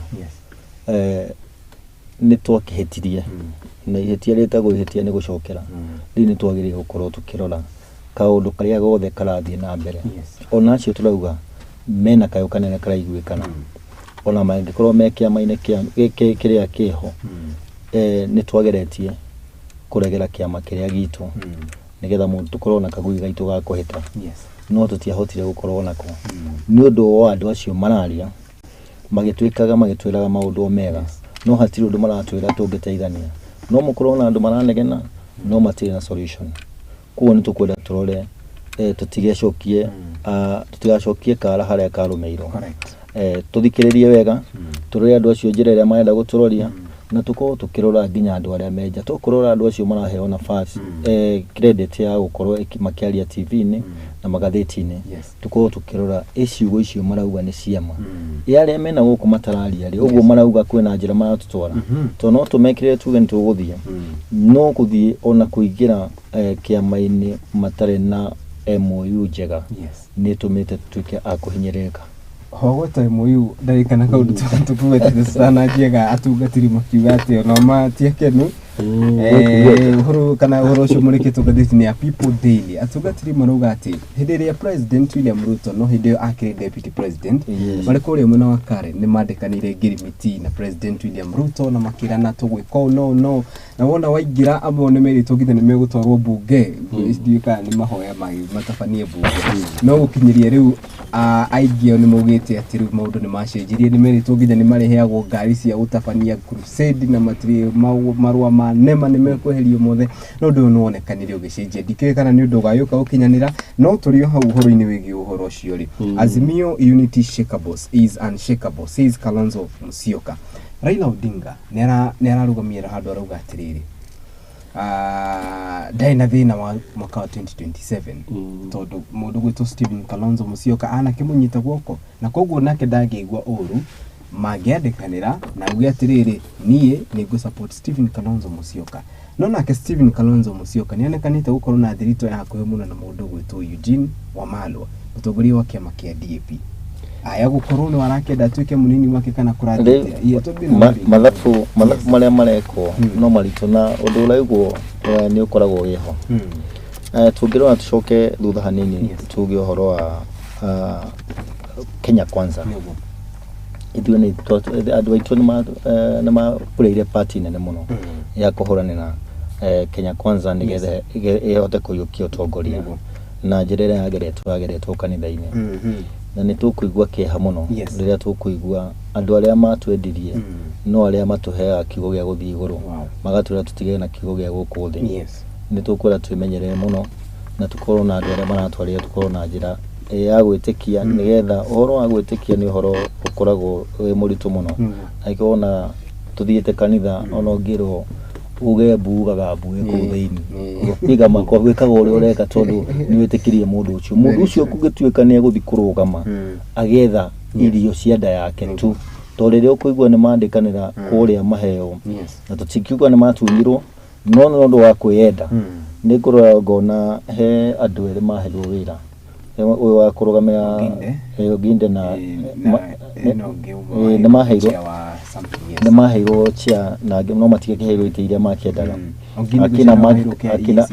ni twakihetirie na ihetia ritagwo ihetia ni gucokera ri ni twagirire gukorwo tukirora kaundu karia gothe karathie na mbere ona cio turauga mena kayo kanene karaiguikana ona mangikorwo mekia maine kiria kiho ni twageretie kuregera kiama kiria gitu nigetha mundu tukorwo na kagui gaitu ga kuhita no tutiahotire gukorwo nako ni undu wa andu acio mararia magitwiraga maundu mega no hatiri undu maratwira tungiteithania no mukorwo na andu maranegena no matire na solution kuo ni tukwenda turore tutigacokie kara haria karumeirwo tuthikiririe wega turore andu acio njira iria marenda guturoria na tuko tukirora nginya andu aria menja tukurora andu acio maraheo nafasi credit ya gukorwo makiaria TV-ini na magatheti-ini tuko tukirora iciugo icio marauga ni ciama yaria mena guku matararia ri uguo marauga kwina njira maratutwara to no tumekire tuge ni tuguthie no kuthie ona kuingira kiama-ini matare na MOU njega ni tumite tuke akuhinyirika hogota MOU ndarikana kaundu tukuwete sana njega atungatiri makiuga ati ona matiekenu horo kana horo cio murikitwo gatheti-ini ya People Daily atungatiri marauga ati hindi ria President William Ruto no hindi yo akiri deputy president bari kuria mwena wa Kare ni mandikanire ngirimiti na President William Ruto na makirana tugwika no na wona waingira abo ni merito githe ni megutwarwo bunge ndiuka ni mahoya matabanie bunge no gukinyiria riu aigio ni mugite ati riu maundu ni macenjirie ni merito githe ni mareheagwo ngari cia gutabania crusade na matiri marua nema ni mekweherio mothe no ndu nuonekanire ugicenjia ndike kana ni undu gayuka ukinyanira no turio hau horo-ini wigi uhoro ucio ri Azimio unity shakeable is unshakable says Kalonzo Musyoka. Raila Odinga nera handu arauga atiriri ndaina thina wa mwaka wa 2027 tondu mundu gwitwo Stephen Kalonzo Musyoka ana kimunyita guoko na koguo nake ndangigwa uru magiandikanira na ugi atiriri nie ni go support Stephen Kalonzo Musyoka no nake Stephen Kalonzo Musyoka nionekanite gukorwo na thirito ya hakuhi muno na mundu gwitwo Eugene Wamalwa mutongoria wa kiama kia DAP aya gukorwo ni warakenda tuike munini wake kana kurathia mathabu maria mareko no marito na undu uraiguo ni ukoragwo wiho tungirona tucoke thutha hanini tuge uhoro wa Kenya Kwanza ithuĩ nĩ andũ aitũ nĩ mapũrĩire party nene mũno ya kũhũranĩra Kenya Kwanza nĩgetha ĩhote kũiyũkia ũtongoria na njĩra ĩrĩa yageretwo kanitha-inĩ na nĩ tũkũigua kĩeha mũno rĩrĩa tũkũigua andũ arĩa matwendirie no arĩa matũheaga kiugo gĩa gũthiĩ igũrũ magatwĩra tũtigane na kiugo gĩa gũkũ thĩ nĩ tũkwenda twĩmenyerere mũno na tũkorwo na andũ arĩa maratwarĩra tũkorwo na njĩra ya gwĩtĩkia nigetha uhoro wa gwĩtĩkia ni uhoro ukoragwo wĩ mũritũ mũno aikona tuthiĩte kanitha ona ngĩrwo uge mbugaga mbuge kũu thĩinĩ iga makwa gwĩkaga ũrĩa ũreka tondu nĩ wĩtĩkirie mũndũ ũcio kũngĩtuĩka nĩ egũthiĩ kũrũgama agetha irio cia nda yake tu to rĩrĩa ũkũigua nĩ mandĩkanĩra kũrĩa maheo na tũtikiuga nĩ matunyirwo no nĩ ũndũ wa kwĩyenda nĩ ngũrora ngona he andũ erĩ maheirwo wĩra uyu wa kurugamira Oginde na nĩ maheirwo chia na no matige kĩheirwo ite iria makĩendaga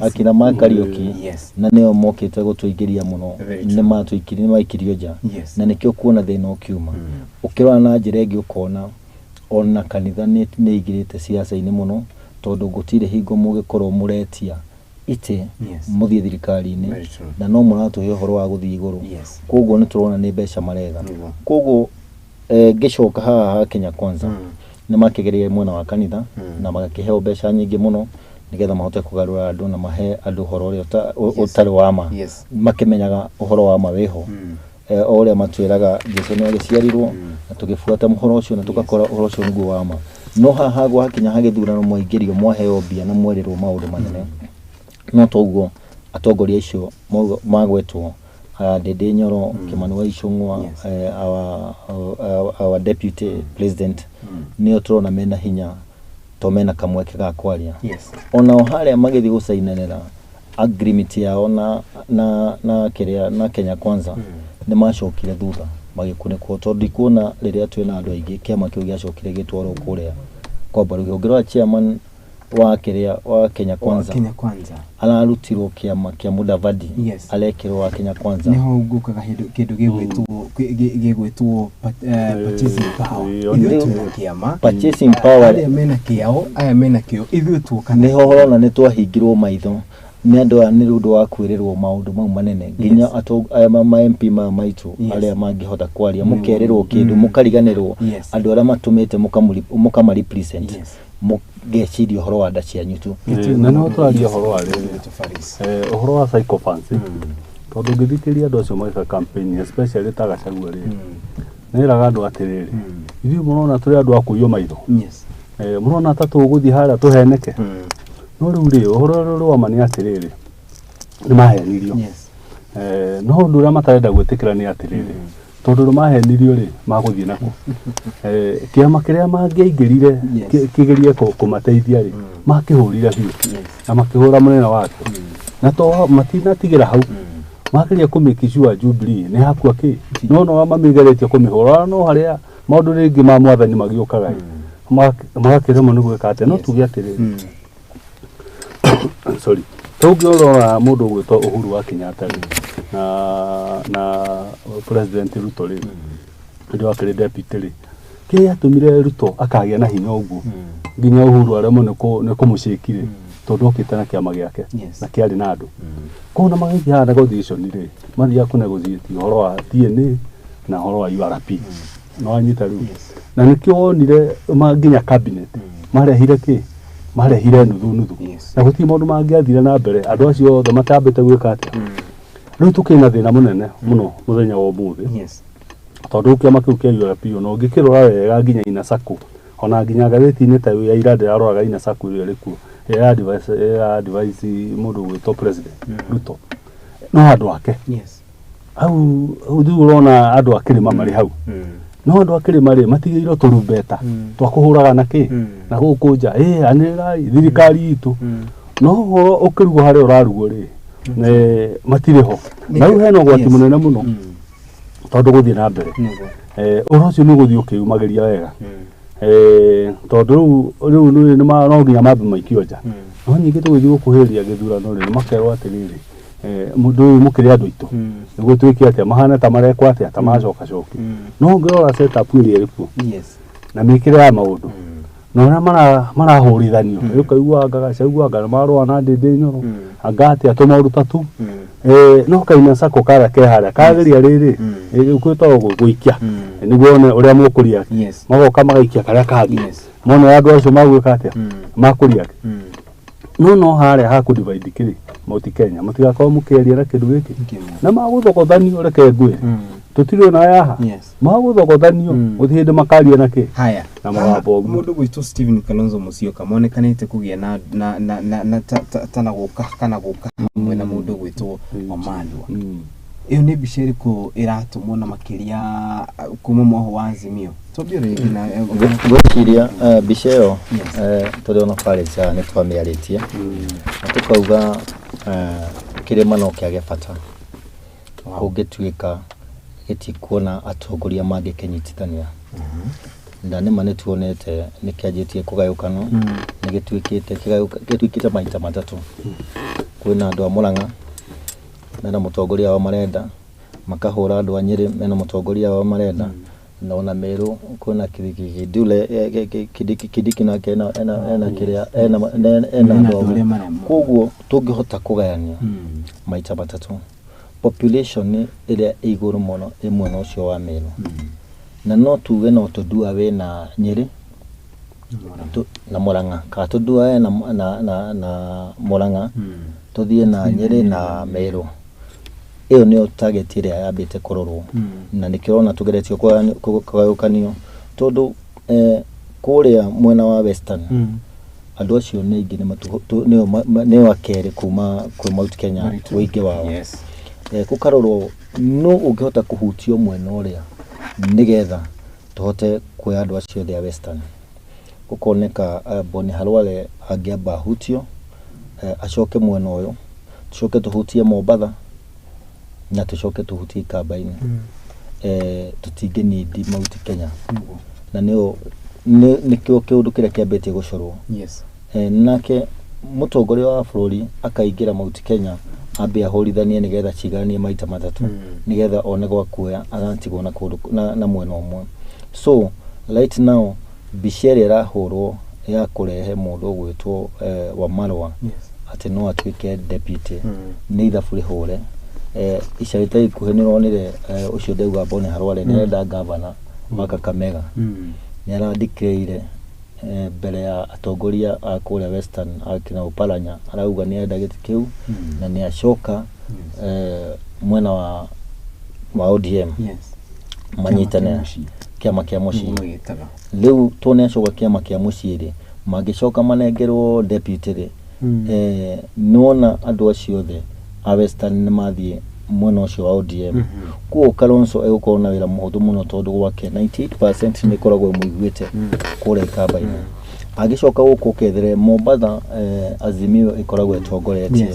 akina Kariuki na nĩo mokĩte gũtũingĩria mũno nĩ maikirio nja na nĩkĩo kuona thĩna ũkiuma ũkĩrora na njĩra ĩngĩ ũkona ona kanitha nĩ igĩrĩte siasa-inĩ mũno tondũ gũtirĩ hingo mũgĩkorwo mũretia ite muthie thirikari-inĩ na no mũratũhe ũhoro wa gũthiĩ igũrũ koguo nĩ tũrona nĩ mbeca maretha koguo ngĩcoka haha Kenya Kwanza nĩ makĩgeria mwena wa kanitha na magakĩheo mbeca nyingĩ mũno nigetha mahote kũgarũra andũ na mahe andũ ũhoro ũrĩa ũtarĩ wa ma makĩmenyaga ũhoro wa ma wĩho o ũrĩa matwĩraga Jesũ nĩ agĩciarirwo na tũgĩbuata ũhoro ũcio na tũgakora ũhoro ũcio nĩguo wa ma no haha gwakinya hagĩthurano mwaingĩrio mwaheo mbia na mwerĩrwo maũndũ manene no toguo atongoria icio magwetwo Dede Nyoro Kimanwa Ishongwa our deputy president nio turona mena hinya to mena kamweke ga kwaria ona ohare magithi gusainanira agreement yao na Kenya Kwanza ni macokire thutha magikunekwo tondu ikuona riria twina andu aingi kiama kiu giacokire gitwaro kuria kwamba rugiro chairman wa Kenya Kwanza ararutirwo kiama kia Mudavadi alekirwo wa Kenya Kwanza niho ngukaga kindu gigwitwo purchasing power kiama purchasing power aya mena kio ithu tuokana niho horona ni twahingirwo maitho ni andu ni rundu wa kwirirwo maundu mau manene nginya aya ma MP maitu aria mangihota kwaria mukerirwo kindu mukariganirwo andu aria matumite mukama represent mugeciria uhoro wa nda cianyu tu na no twaria uhoro wa uhoro wa psychophancy tondu ngithikiria andu acio maika campaign especially Tagacagua ri niraga andu atiriri ithu murona turi andu akuyo maitho murona tatu guthi haria tuheneke no riu ri uhoro ru wa mani atiriri ni mahenirio no ndura matarenda gwitikira ni atiriri tondu ru mahenirio ri maguthii nako kiama kiria mangiaingirire kigerie kumateithia ri makihurire biu na makihura munene wake na to matina tigira hau makiria kumikishua Jubilee ni hakwa ki no mamigeretie kumihura no haria maundu ringi ma mwathani magiokaga magakiremo ni gwika ate no tugia atiriri sorry tugirora mundu gwitwa Uhuru wa Kenyatta na president Ruto ri ndio akiri deputy ri ke atumire Ruto akagia na hinya uguo nginya Uhuru aremo ne kumucikire tondu okitana kiama giake na kiari na andu kona magiki ha negotiation ri mathia ku negotiate horo wa DNA na horo wa URP no anyita riu na nikio wonire nginya cabinet marehire ki marehire nuthu na guti maundu mangiathire na mbere andu acio othe matambite gwika atia riu tukina thina munene muno muthenya wa umuthi tondu kiama kiu kia URP no ngikirora wega nginya ina saku ona nginya gatheti-ini ta ya irade aroraga ina saku iri riku ya advice mundu gwitwo president Ruto no andu ake au ndu urona andu akirima mari hau no andu akirima ri matigiirwo turumbeta twakuhuraga na ki na gukunja anirai thirikari itu no horo ukirugo hari urarugo ri matiriho na riu hena gwati munene muno tondu guthii na mbere uhoro ucio ni guthii ukiumagiria wega tondu riu ni no nginya mambe maikio nja no nyingi tuguthii gukuhiria githurano ri makerwo atiriri mundu mukiri andu itu niguo twiki atia mahana ta marekwa atia ta macoka coki no ngirora setup iri iriku na mikire ya maundu no na marahurithanio ukaigua Gachagua marwa na Ndindi Nyoro agati atoma rutatu no kaina sako kara ke haria kageria riri ukwita guikia niguo one uria mukuria magoka magaikia karia kangi mono andu acio magwika atia makuria no haria haku divide kiri mauti Kenya mutigakwa mukeria na kindu giki na maguthokothania reke ngwe tutire na yaha maguthokothania uthinde makaria na ki haya na mawapo mundu gwitwo Stephen Kalonzo Musyoka monekanite kugia na tana guka kana guka mwena mundu gwitwo Wamalwa iyo ni bisheri ko iratumwo na makiria kuma mwaho wa Azimio tobire na gwikiria bishero turi ona pale cha ni twamiaritie tukauga kirima no kiage bata ungituika gitikuona atongoria mangikinyitithania ndani mane tuonete nikiajitie kugayukano nigituikite maita matatu kwina andu a Murang'a mena mutongoria wa marenda makahura andu a Nyeri mena mutongoria wa marenda na ona Meru kuna kidiki na kena kiria ena koguo tungihota kugayania maita matatu population iria iguru muno imwe no cio wa Meru na no tuwe no tudua we na Nyeri na Murang'a ka tudua na Murang'a tuthie na Nyeri na Meru iyo niyo target iria yambite kurorwo na nikirona tugeretio kugayukanio tondu kuria mwena wa Western andu acio ni ingi ni akere kuma kwi Mount Kenya wingi wao kukarorwo no ungehota kuhutio mwena uria nigetha tuhote kuoya andu acio thea western gukoneka Boni Halwale angiamba hutio acoke mwena uyu tucoke tuhutie Mombatha na tucoke tuhutie Kamba-ini tutinge nindi Mount Kenya na nikio kiundu kiria kiambitie gucorwo nake mutongoria wa bururi akaingira Mount Kenya ambe ahorithanie nigetha ciganie maita matatu nigetha one gwa kuoya agantigwo na kundu na mwena umwe. So right now bisheri irahurwo ya kurehe mundu gwitwo wa Marwa ati no atuike deputy ni ithabu rihure icharita ikuhe ni ronire ucio ndauga Boni Halwale ni enda governor wa Kakamega ni ara declare mbere ya atongoria a kuria western akina Upalanya arauga ni enda giti kiu na ni acoka mwena wa ODM Nyitanira kiama kia mucii riu tone acoka kiama kia mucii ri magicoka manengerwo deputy ri nona andu acio the a western ni mathie mwena ucio wa ODM kuo Kalonzo egukorwo na wira muhuthu muno tondu gwake 98% ni koragwo muiguite kure Kamba-ini agicoka guku kethere Mombatha Azimio ikoragwo etongoretie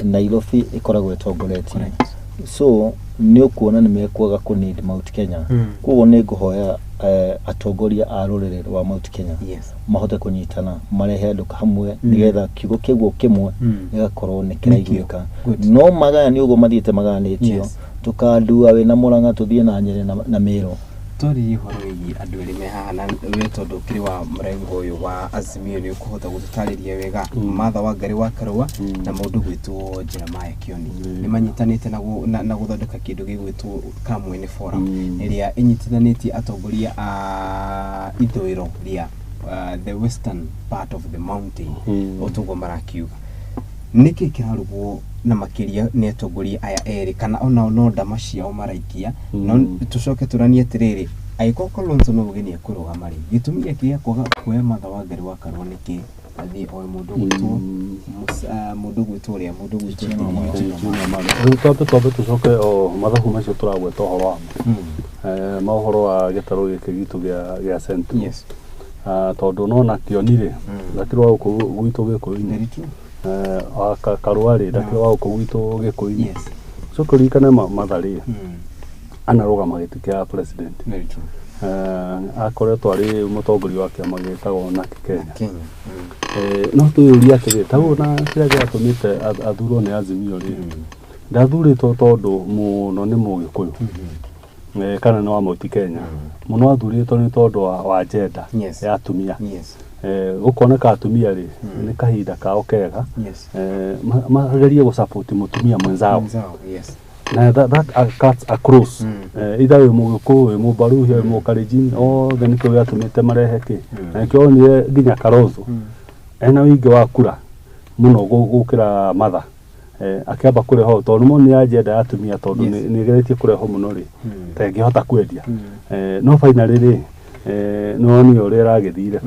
Nairobi ikoragwo etongoretie so ni ukuona ni mekwaga kunid Mount Kenya kuo ni nguhoya atongoria a rurere rwa Mount Kenya mahote kunyitana marehe andu hamwe nigetha kiugo kiguo kimwe igakorwo ni kiraiguika no magani ugo mathiete maganitio tukandua we na Murang'a tuthie na Nyeri na Meru tori horo yi andu eri mehana we tondu kiri wa mrengo uyu wa Azimio ni ukuhota gututariria wega Martha Wangari wa Karua na mundu gwitwo Jeremiah Kioni ni manyitanite na guthondeka kindu gigwitwo Kamwene Forum iria inyitithanĩtie atongoria a ithũĩro ria the western part of the mountain otugo marakiuga niki kirarugwo na makiria ni atongoria aya eri kana ona no ndama ciao maraikia no tucoke turanie atiriri aiko Kalonzo no bugeni akuruga mari gitumi giki kwaga kuoya Martha Wangari wa Karua niki athi o mundu gwitwo ria mundu gwitwo tobe tucoke o mathabu macio turagweta uhoro wa mohoro wa gitaro giki gitu gia Central tondu nona Kionire ndakirwa gwitwo gikuini Karuari ndakirwa gwitwo gikuini so kurikana mathari anaruga giti kia president akoretwo ari mutongoria wa kiama gitagwo na Kenya no tuyuria atiri tagu na kira giatumite athurwo ni Azimio ri ndathuritwo tondu muno ni mugikuyu kana no wa Mount Kenya muno athuritwo ni tondu wa gender ya atumia gukoneka atumia ri ni kahinda kao kega magerie gu support mutumia mwenzao na that cuts across either we mugikuyu mubaru he mukarijini the niko yatumite mareheke na kyo ni ginya Kalonzo ena wingi wa kura muno gukira Martha akiamba kureho tondu mo ni agenda ya atumia tondu ni geretie kureho muno ri tengihota kwendia no finally ri no ni ore ragithire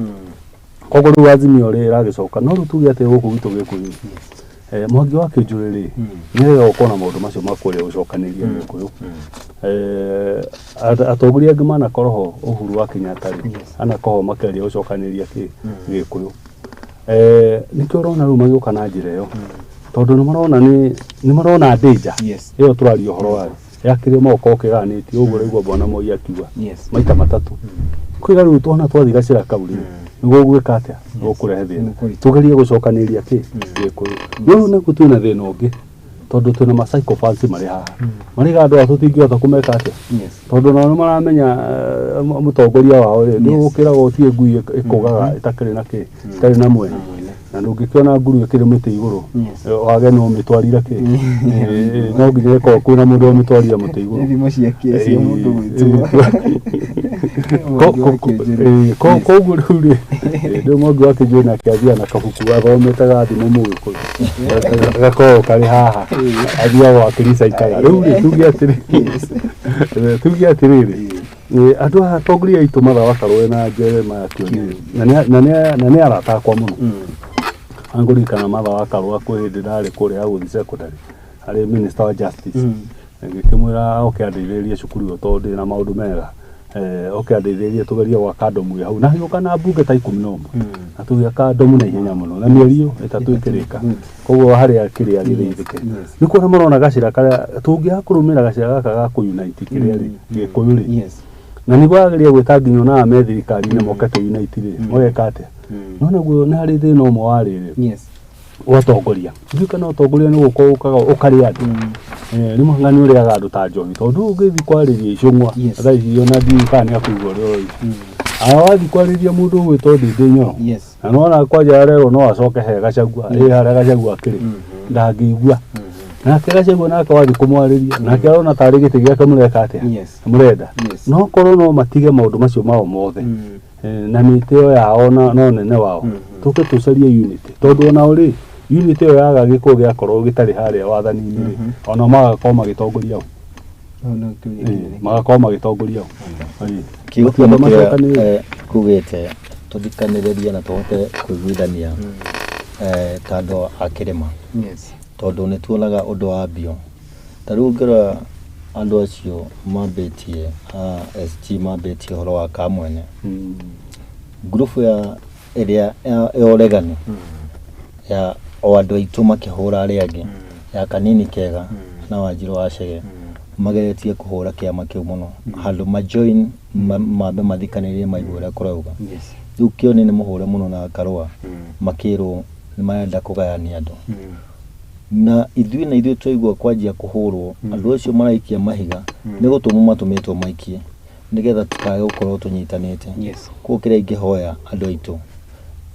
kogo ru Azimio ri ragicoka no rutugi ati guku gitu gikuyu mwangi wa kijuriri ni ukona maundu macio makuria ucokaniria gikuyu atongoria ngimana koroho Uhuru wa Kenyatta ri ana koho makeria ucokaniria gikuyu nikyo urona ru magioka na njira iyo tondu ni marona danger iyo turari uhoro wari yakire moko kiganiti uguo rigwo bona Moi akiuga maita matatu kwiga ru tuona twathigacira kaburi niguo gwika atia gukurehe thina tugerie gucokaniria gikuyu no na gutuna thina ungi tondu tuna ma psychopaths mari haha mari ga andu atutingihota kumeka atia tondu no maramenya mutongoria wao ri ndu gukira gotie ngui ikugaga itakiri na tari na mwene na ndungikiona nguru ikiri muti iguru wage no mitwarira no nginya ko kuna mundu o mitwarira muti iguru thimo ciake cia mundu gwitwo ko nguru ndu mwangi wake jona kiathia na kabuku athometaga thimo mugikuyu gako kari haha athia wa kirisa ikaga riu tugi atiriri andu atongoria itu Martha wa Karua na Jeremiah Kioni na ni aratakwa muno angurikana Martha wa Karua kwi hindi ndari kuri aguthi secondary harĩ Minister wa Justice ngĩkĩmwĩra oke andeithĩrĩrie cukuru ĩyo tondũ ndĩ na maũndũ mega oke andeithĩrĩrie tũgerie gwaka ndomu ya hau na hiũka na mbunge ta 11 na tũgĩaka ndomu na ihenya mũno na mĩeri ĩtatũ ĩkĩrĩka koguo harĩa kĩrĩa gĩthĩithĩke nĩ kuona marona gacĩra karĩa tũngĩaga kũrũmĩra gacĩra gaka ga kũ-unite kĩrĩa rĩ gĩkũyũ-rĩ na nĩ gwagĩrĩire gwĩta nginya ona me thirikari-inĩ moke tũ-unite-rĩ mogeka atĩa no naguo nĩ harĩ thĩna ũmwe wa rĩrĩ watongoria ndika no tongoria nĩ gũkorwo ũkarĩ andũ nĩ mũhang'ani ũrĩaga andũ ta njohi tondũ ũngĩthiĩ kwarĩria icũng'wa thaa ici ona ndiũĩ kana nĩ akũigua ũrĩa ũroiga wathiĩ kwarĩria mũndũ ũgwĩtwo ndĩndĩ nyoro na nona kwanja arerwo no acoke he Gachagua harĩa Gachagua akĩrĩ ndangĩigua nake Gachagua nake wathiĩ kũmwarĩria nake arona tarĩ gĩtĩ gĩake mũreka atĩa mũrenda no korwo no matige maũndũ macio mao mothe na mĩtĩ ĩyo yao no nene wao tũke tũcarie unity tondũ ona ũrĩ unity ĩyo yaga gĩkũũ gĩakorwo gĩtarĩ harĩa wathani-inĩ ona magakorwo magĩtongoria hau magakorwo magĩtongoria hau kiugo kĩrĩa kugĩte tũthikanĩrĩrie na tũhote kũiguithania ta andũ a kĩrĩma tondũ nĩ tuonaga ũndũ wa mbio ta rĩu ngĩrora andũ acio mambĩtie SG mambĩtie ũhoro wa kamwene ngurubu ya ĩrĩa ya ũregani ya o andũ aitũ makĩhũra arĩa angĩ ya kanini kega na Wanjiru wa Chege mageretie kũhũra kĩama kĩu mũno handũ majoin mambe mathikanĩrĩrie maigua ũrĩa kũrauga rĩu kĩoni nĩ mũhũre mũno na Karũa makĩrwo nĩ marenda kũgayania andũ na ithuĩ twaigua kwanjia kũhũrwo andũ acio maraikia mahiga nĩ gũtũmwo matũmĩtwo maikie nĩgetha tũkae gũkorwo tũnyitanĩte koguo kĩrĩa ingĩhoya andũ aitũ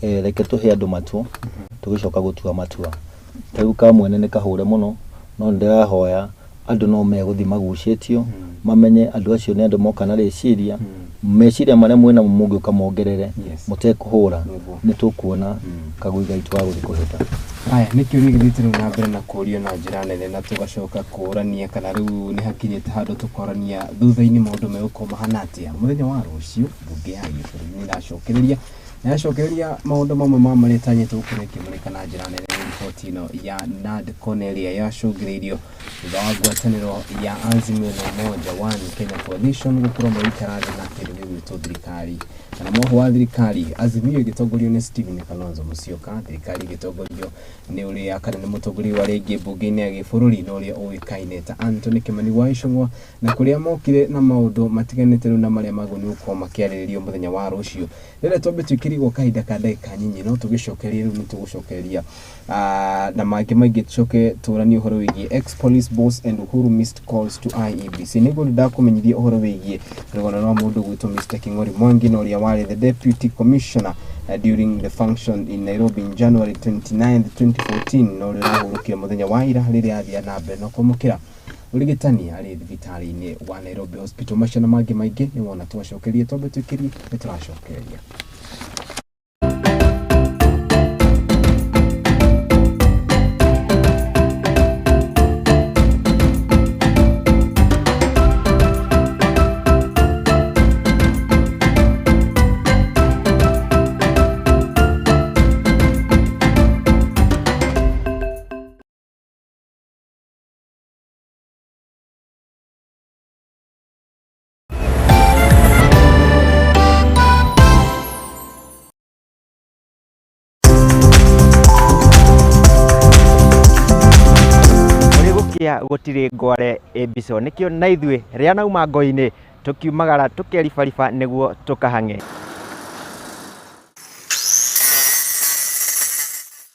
reke tũhe andũ matua tũgĩcoka gũtua matua rĩu kamwene nĩ kahũre mũno no ndĩrahoya andũ no megũthiĩ magucĩtio mamenye andũ acio nĩ andũ moka na rĩciria meciria marĩa mwĩna mũngĩũka mongerere mũtekũhũra nĩ tũkuona kagui gaitũ wa gũthiĩ kũhĩta haya nĩ kĩũria gĩthiĩte rĩu na mbere na kũũrio na njĩra nene na tũgacoka kũũrania kana rĩu nĩ hakinyĩte handũ tũkorania thutha-inĩ maũndũ megũkorwo mahana atĩa mũthenya wa rũciũ mbunge ya gĩbũrũri nĩ iracokereria maũndũ mamwe ma marĩa ĩtanyĩtwo gũkorwo ĩkĩmũrĩka na njĩra nene riboti ĩno ya Nad Cornelia yacũngĩrĩirio thutha wa ngwatanĩro ya Azimio la Umoja One Kenya Coalition gũkorwo magĩikara thĩ na kĩndũ gĩgwĩtwo thirikari kana moho wa thirikari Azimio ĩgĩtongorio nĩ Stephen Kalonzo Musyoka thirikari ĩgĩtongorio nĩ ũrĩa kana nĩ mũtongoria wa rĩngĩ mbunge-inĩ ya gĩbũrũri na ũrĩa ũĩkaine ta Anthony Kimani wa Icũng'wa na kũrĩa mokire na maũndũ matiganĩte rĩu na marĩa magũni gũkorwo makĩarĩrĩrio mũthenya wa rũciũ rĩrĩa twambe twĩkĩrĩirwo kahinda ka ndagĩka nyinyi no tũgĩcokeria rĩu nĩ tũgũcokeria na maingĩ tũcoke tũranie ũhoro wĩgiĩ ex-police boss and Uhuru missed calls to IEBC nĩguo ndakũmenyithia ũhoro wĩgiĩ rũgano rwa mũndũ gwĩtwo Mr. King'ori Mwangi na ũrĩa warĩ the deputy commissioner during the function in Nairobi in January 29, 2014 na ũrĩa wahurũkire mũthenya wa ira rĩrĩa athia na mbere na kwamũkĩra ũrigitani arĩ thibitarĩ-inĩ wa Nairobi hospital macio na mangĩ maingĩ nĩ wona twacokerie twambe twĩkĩrie nĩ tũracokeria gũtirĩ ngware mbico nĩkĩo na ithuĩ rĩa nauma ngo-inĩ tũkiumagara tũkeribariba nĩguo tũkahang'e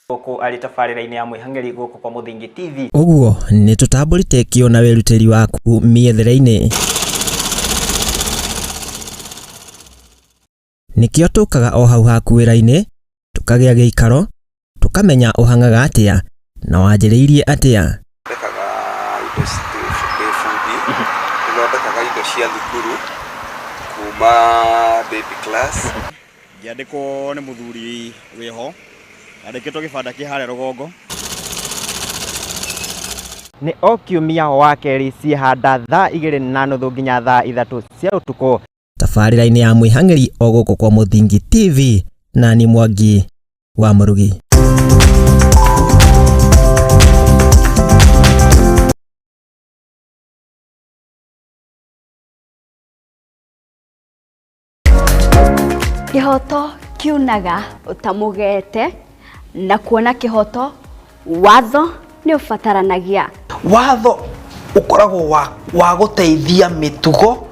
gũkũ arĩ tabarĩra-inĩ ya mwĩhang'eri gũkũ kwa Mũthingi TV ũguo nĩ tũtambũrĩte kĩo na wĩrutĩri waku mĩethere-inĩ nĩkĩo tũkaga o hau haku wĩra-inĩ tũkagĩa gĩikaro tũkamenya ũhangaga atĩa na wanjĩrĩirie atĩa thondekaga indo cia thukuru kuma baby class ngĩandĩkwo nĩ mũthuri wĩho andĩkĩtwo gĩbanda kĩ harĩa rũgongo nĩ o kiumia wa kerĩ ciĩhanda thaa 2:30 nginya thaa 3 cia ũtukũ tabarĩra-inĩ ya mwĩhang'eri o gũkũ kwa Mũthingi TV na ni Mwangi wa Mũrugi Kihoto kiunaga utamugete na kuona kihoto watho ni ufataranagia. Watho ukoragwo wa guteithia mitugo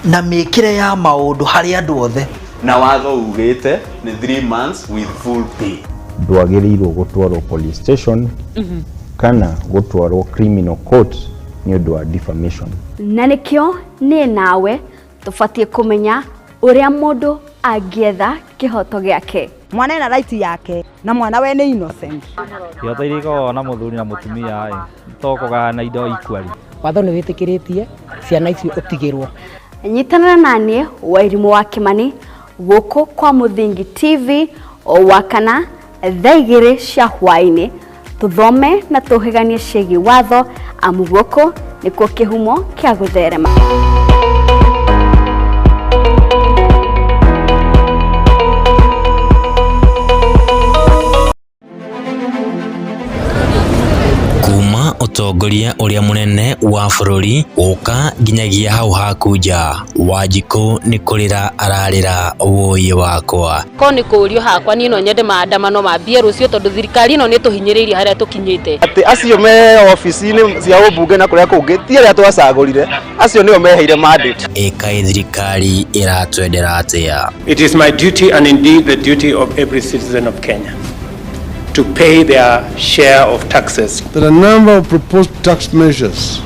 na mikire ya maundu hari andu othe. Na watho ugite ni 3 months with full pay. Ndwagĩrĩirwo gũtwarwo police station kana gũtwarwo criminal court ni ũndũ wa defamation. Na nikio ni nawe tufatie kumenya uria mundu angietha kihoto giake. Mwana ena right yake na mwana we ni innocent. Kihoto iriko na muthuri na mutumia tokoga na indo equally. Watho ni witikiritie ciana icio utigirwo. Nyitanira nani Wairimu wa Kimani guku kwa Muthingi TV o wakana thaa 2 cia hwaini tuthome na tuhiganie ciĩgiĩ watho amu guku nikuo kihumo kia gutherema. Kuma utongoria uria munene wa bururi uka nginyagia hau hakuja Wanjiku ni kurira ararira woyi wakwa ko ni kurio hakwa ni no nyende maandamano mambie rucio tondu thirikari no ni tuhinyiririe haria tukinyite ati acio me ofisi-ini cia ubunge na kuria kungi ti aria twacagurire acio nio meheire mandate eka thirikari iratwendera atia. It is my duty and indeed the duty of every citizen of Kenya to pay their share of taxes. There are a number of proposed tax measures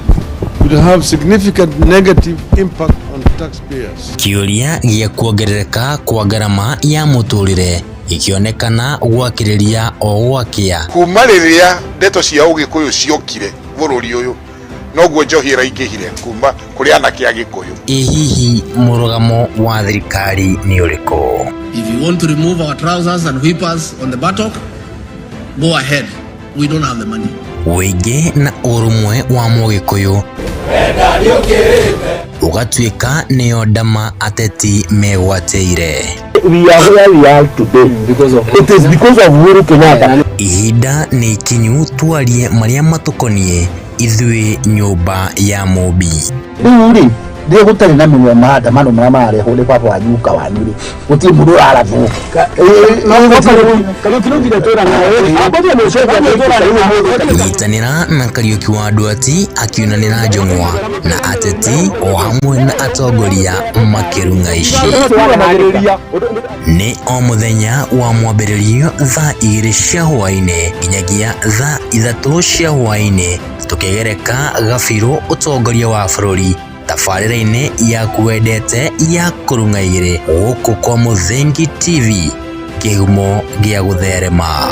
which have significant negative impact on taxpayers. Kiuria gia kuongerereka kwa garama ya muturire ikionekana gwakiriria o gwakia. Kuma riria ndeto cia ugikuyu ciokire bururi uyu noguo njohira ingihire kuma kuri anake agikuyu. Hihi murugamo wa thirikari ni uriko? If you want to remove our trousers and whippers on the buttock, go ahead. We don't have the money. Wege na urumwe wa Mugikuyu ugatuika niyo ndama ateti megwateire. We are where we are today it is because of Uhuru Kenyatta. Ihinda ni kinyu twarie maria matukonie ithui nyumba ya Mobi. Uri ndio gutari na mwe maandamano maria mareho ni papa wa nyuka wanyu ri uti mundu aravu Nyitanira na Kariuki wa Nduati akiunanira njong'wa na ateti o hamwe na atongoria makirunga ici ni o muthenya wa mwambĩrĩrio thaa 2 cia hwaini nginyagia thaa 3 cia hwaini tukigereka gabiro utongoria wa bururi tabarira-ini ya kuendete ya kurunga igiri guku kwa Muthingi TV kihumo gia gutherema.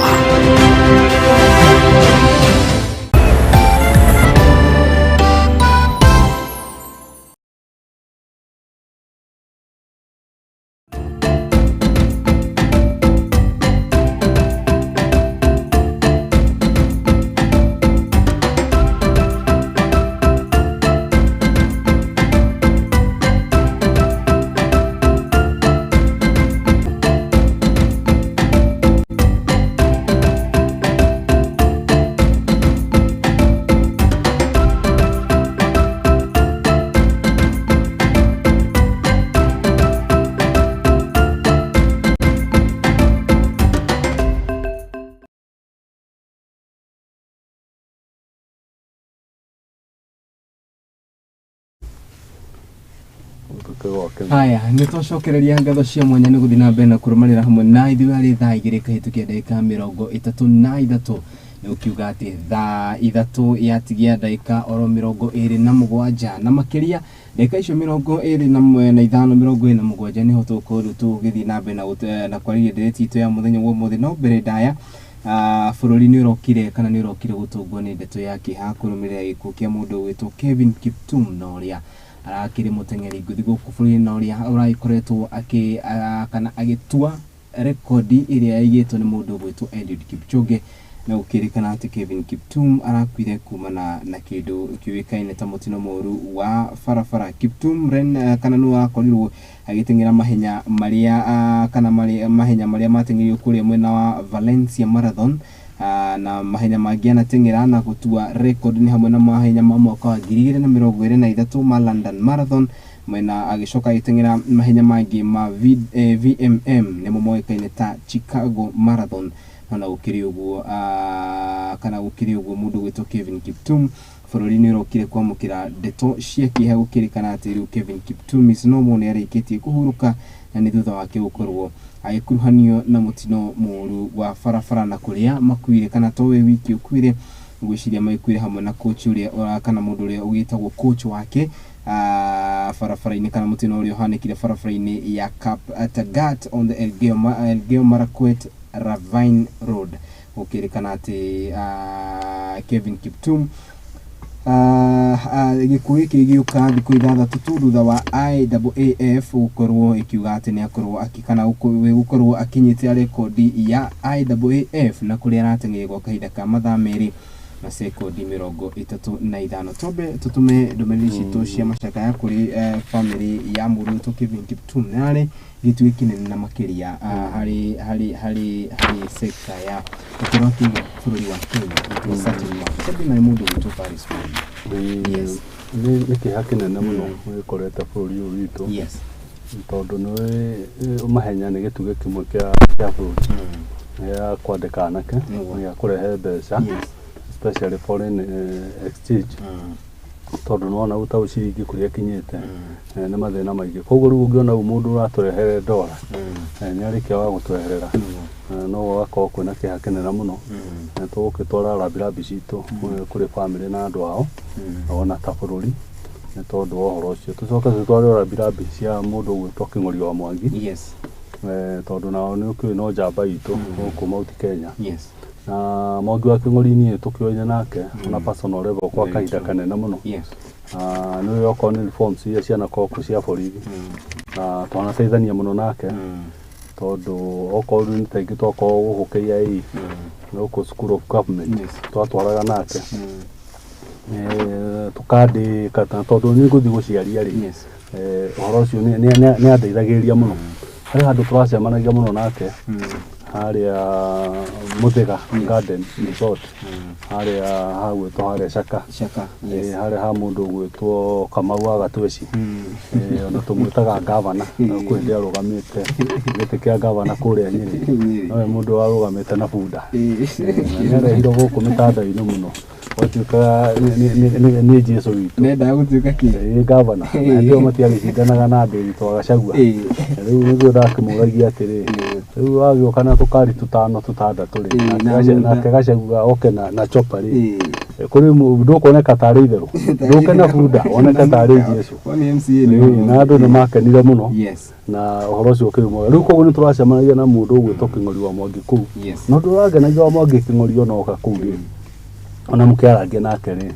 Haya nitwacokereria ngatho cia mwanya ni guthina mbere na kurumanira hamwe na ithuĩ harĩ thaa 2 kahĩtukia ndagĩka 33 ni ukiuga ati thaa 3 yatigia ndagĩka oro 27 na makiria ndagĩka icio 25 niho tukorwo tugĩthii na mbere na kwarĩria ndereti itũ ya muthenya wa ũmũthĩ no mbere ndaya bururi ni urokire kana ni urokire gutungwo ni ndeto yake hakurumirira gikuũ kia mundu witwo Kevin Kiptum na uria arakiri muteng'eri nguthi guku bururi na uria uragikoretwo kana agitua rekodi iria yaigitwo ni mundu witwo Eliud Kipchoge na ukirikana ati Kevin Kiptum arakwire kumana na kindu kiwikaine ta mutino moru wa farafara. Kiptum kana no akorirwo agiteng'era mahenya maria kana mahenya maria mateng'erio kuri mwena wa Valencia Marathon na mahenya mangĩ anateng'era na gutua record ni hamwe na mahenya ma mwaka wa 2023 ma London Marathon mwena agicoka gitengera mahenya mangi ma VMM nemo moikaine ta Chicago Marathon na ukiri uguo kana ukiri uguo mundu gwito Kevin Kiptum bururi-ini rokire kwamukira ndeto cia kiha gukirikana ati riu Kevin Kiptum isinomo ni arikitie kuhuruka na ni thutha wake gukorwo agikuruhanio na mutino muru wa farafara na kuria makuire kana towe wiki ukuire gwiciria maikuire hamwe na coach uria kana mundu uria ugitagwo coach wake farafara-ini kana mutino uria hanikire farafara-ini ya Cap Tagat on the Elgeyo Marakwet Ravine Road ukirikana ati Kevin Kiptum gikuwi kigiuka thiku ithathatu tu thutha wa IAAF gukorwo ikiuga ati ni akorwo akikana gukorwo akinyite rekodi ya IAAF na kuria arateng'erwo kahinda ka mathaa meri na sekondi 35 tobe tutume ndumereri citu cia macaka ya kuri family ya Mũrutwo Kevin Kiptum nare gitui kinene na makiria hari sekta ya kutoka bũrũri wa Kenya sabi na mundu witu Paris. Yes, ni kihakinene muno wikorete bũrũri ũyũ witũ. Yes, tondu ni mahenya ni gituge kimwe kia bũrũri ya kwandĩka anake ya kurehe mbeca, especially foreign exchange. Tondu nona utaũ ciringi kuria kinyete ni mathina maingi, koguo riu ungiona mundu uraturehere dola ni arikia wa gutweherera no wako kwina kiha kinene muno na tugukitwara rabirabi citu kuri family na andu ao ona ta bũrũri ni tondu ohoro ucio tucoka tware rabirabi cia mundu gwitwo King'ori wa Mwangi. Yes, tondu nao ni ukiu no jamba itu guku Mount Kenya. Yes, na Mwangi wa King'ori ni tukionya nake na personal level kwa kahinda kanene muno. Yes, no yoko ni reforms cia ciana koku cia borithi na twanateithania muno nake tondu okorwo ni taingi twako guku KIA no ku School of Government twatwaraga nake tukandi kata tondu ni nguthi guciaria ri uhoro ucio ni andeithagiria muno hari handu turacemanagia muno nake haria Muthiga Garden Resort haria hagwitwo haria Shaka haria ha mundu gwitwo Kamau Agatweci ona tumwitaga gavana kwindi arugamite giti kia gavana kuria Nyeri no mundu arugamite na bunda nirehiro guku mitanda-ini muno watuika ni Jesu witu nenda gutuika ki gavana ndio matiagicindanaga na andu witu agacagua riu niguo ndakimuragia atiri riu agioka na tukari tutano tutandatu ri na kegacagua oke na chopa ri kuri mundu kuoneka tari itheru nduke na bunda oneka tari Jesu ni MCA na andu ni makenire muno. Yes, na uhoro ucio kiumo riu koguo ni turacemanagia na mundu gwitwo King'ori wa Mwangi kuu no nduragenagia wa Mwangi King'ori ona oka kuu ri ona mukiarangia nake ri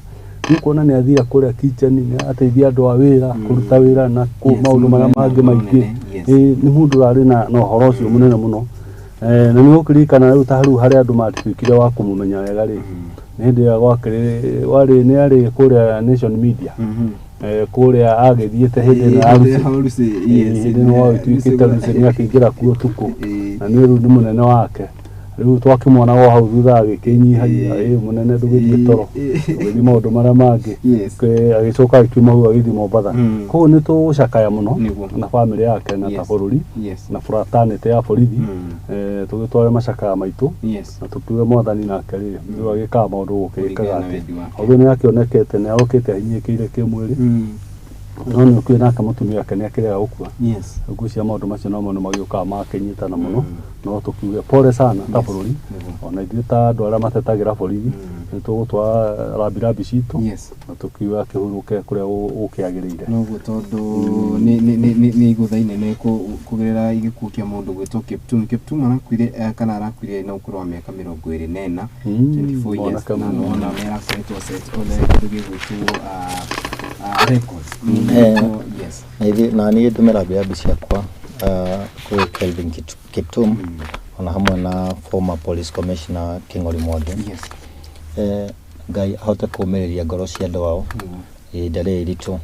kuona ni athia kuria kitchen ni ateithia andu a wira kuruta wira na maundu maria mangi maingi ni mundu ari na uhoro ucio munene muno na ni ukirikana riu ta riu hari andu matwikire wa kumumenya wega ri ni hindi ya gwakire wari ni ari kuria Nation Media kuria agithiete hindi na harusi hindi no witwikite rusi ni akingira kuo tuku na ni ru ni munene wake riu twakimwona wo hau thutha agikinyihagia munene ndugithie toro ugithi maundu maria mangi agicoka akiuma hau agithi Mombatha koguo ni tugucakaya muno na family yake na ta bũrũri na fraternity ya borithi tugitware macakaya maitu na tukiuge mwathani nake ri riu agika maundu gukirikaga ati oguo ni akionekete ni arokite ahinyikire kimwiri no ni kwina nake mutumia yake ni akirega gukua gucia maundu macio no muno magiuka makinyitana muno no tukiuge pole sana ta bũrũri ona ithuĩ ta andu aria matetagĩra borithi ni tugutwara rabirabi citu na tukiuga kihuruke kuria ukiagiriire noguo tondu ni iguthaine ne kugerera igikuo kia mundu gwitwo Kiptum arakuire kana arakuire na ukuru wa miaka 24 24 years na ona mera kwetu set ole tugigwitwo records. Yes, na ni ndumera biabi ciakwa kwa Kelvin Kiptum ona hamwe na former police commissioner King'ori Mwangi. Ngai ahote kuumiria ngoro cia andu ao ndare iritu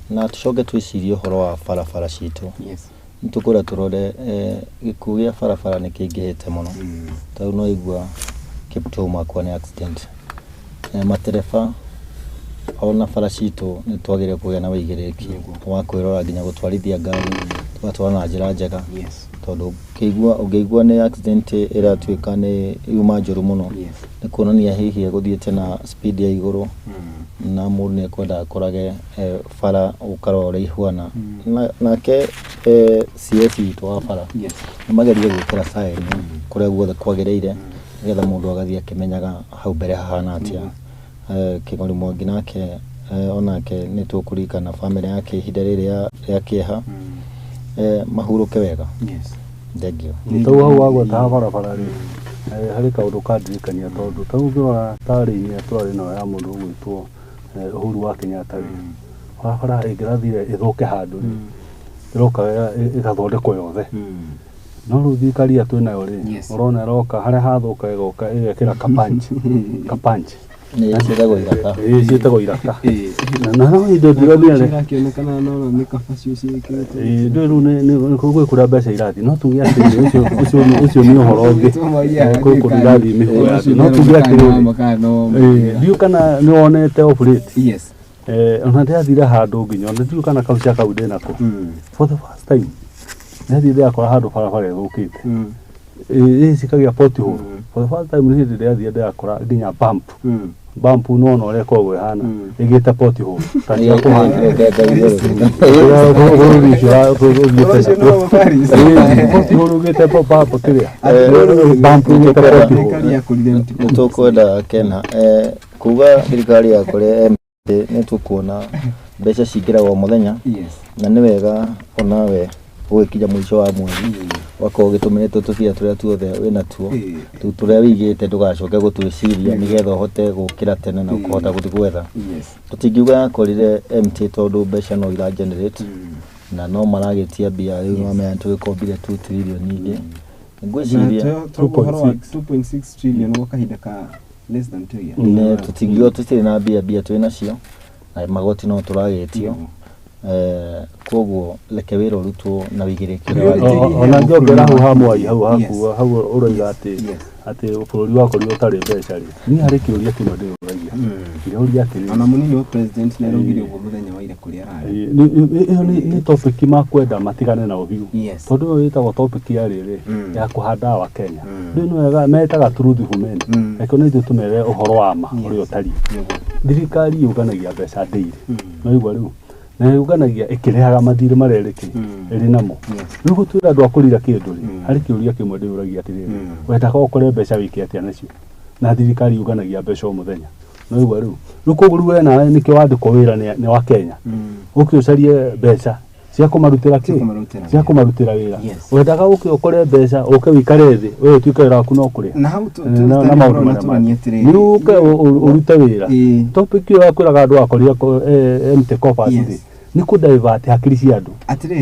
na tucoke twicirie uhoro wa barabara citu. Nitukura turore gikuo gia barabara ni kingihite muno tau no igua Kiptum akwa ni accident matereba ona bara citũ nĩ twagĩrĩire kũgĩa na wĩigĩrĩrĩki wa kwĩrora nginya gũtwarithia ngari tugatwara na njĩra njega tondũ ũngĩigua nĩ accident ĩratuĩka nĩ yuma njũru mũno nĩ kuonania hihi egũthiĩte na speed ya igũrũ na mũndũ nĩ ekwenda akorage bara ũkarora ũrĩa ihuana nake CS witũ wa bara nĩ magerie gwĩkĩra sign kũrĩa guothe kwagĩrĩire nĩgetha mũndũ agathiĩ akĩmenyaga hau mbere hahana atĩa. Kĩng'ori Mwangi nake onake nĩ tũkũririkana bamĩrĩ yake ihinda rĩrĩa rĩa kĩeha mahurũke wega. Thengio. Tau hau wagweta barabara rĩ harĩ kaũndũ kandirikania tondũ tau ngĩrora tarĩ-inĩ twarĩ nayo ya mũndũ ũgwĩtwo Uhuru wa Kenyatta rĩ barabara ĩngĩrathire ĩthũke handũ rĩ ĩroka ĩgathondekwo yothe no rĩu thirikari ya twĩ nayo rĩ ũrona ĩroka harĩa hathũka ĩgoka ĩgekĩra kapanchi ciĩtagwo iraka na no indo cirakĩonekana no nĩ kabacio ciĩkĩrĩtwo rĩu nĩ kũrĩa mbeca irathiĩ no tuge atĩrĩ ũcio nĩ ũhoro ũngĩ kũrĩa irathiĩ mĩhuko yake no tuge atĩrĩ ndiũ kana nĩ wonete operate ona ndĩrathire handũ nginya ona ndiũ kana kauca kau ndĩ nako for the first time ndĩrathire akora handũ barabara ĩthũkĩte cikagia pothole for the first time nĩ hĩndĩ ndĩrathire ndĩrakora nginya bump no ũrĩa koragwo ĩhana ĩgĩte pothole ta cia kũhanda nĩ tũkwenda Kena kuga thirikari yakore nĩ tũkuona mbeca cingĩragwo mũthenya na nĩ wega onawe ũgĩkinya mũico wa mweri wakorwo ũgĩtũmĩrĩtwo tũbia tũrĩa tuothe wĩna tuo tũrĩa wĩigĩte ndũgacoke gũtwĩciria nĩgetha ũhote gũkĩra tene na ũkahota gũthiĩ gwetha. Tũtingiuga yakorire MT tondũ mbeca no ira generate na no maragĩtia mbia rĩu mamenya tũgĩkombire 2 trillion nyingĩ ngwĩciria 2.6 trillion gwa kahinda ka less than 2 years tũtingiuga tũtirĩ na mbia twĩ nacio na magoti no tũragĩtio koguo reke wĩra ũrutwo na wĩigĩrĩrĩki ona ngĩongera hau ha mwai hau hakuo hau ũroiga atĩ bũrũri wakorirwo ũtarĩ mbeca rĩ niĩ harĩ kĩũria kĩmwe ndĩũragia kĩũria atĩrĩ ona mũnini wa president nĩ araugire ũguo mũthenya wa ira kũrĩa ararĩ ĩyo nĩ topic makwenda matigane na ũhiũ tondũ ĩyo ĩtagwo topic ya rĩrĩ ya kũhanda wa Kenya rĩu nĩ wega metaga truth human reke nĩ ithuĩ tũmere ũhoro wa ma ũrĩa ũtariĩ thirikari yũnganagia mbeca daily no igua rĩu na yũnganagia ĩkĩrehaga mathirĩ marerĩkĩ ĩrĩ namo rĩu gũtuĩra andũ a kũrira kĩndũ rĩ harĩ kĩũria kĩmwe ndĩũragia atĩrĩrĩ wendaga ũkore mbeca wĩke atĩa nacio na thirikari yũnganagia mbeca o mũthenya no igua rĩu koguo rĩu nawe nĩkĩo wandĩkwo wĩra nĩ wa Kenya ũkĩũcarie mbeca cia kũmarutĩra wĩra wendaga ũkore mbeca ũke wĩikare thĩ ũyũ ũtuĩke wĩra waku no kũrĩa na maũndũ marĩa mangĩ rĩu ũke ũrute wĩra topic ĩyo yakwĩraga andũ akorire empty coffers rĩ nĩ kũ-divert hakiri cia andũ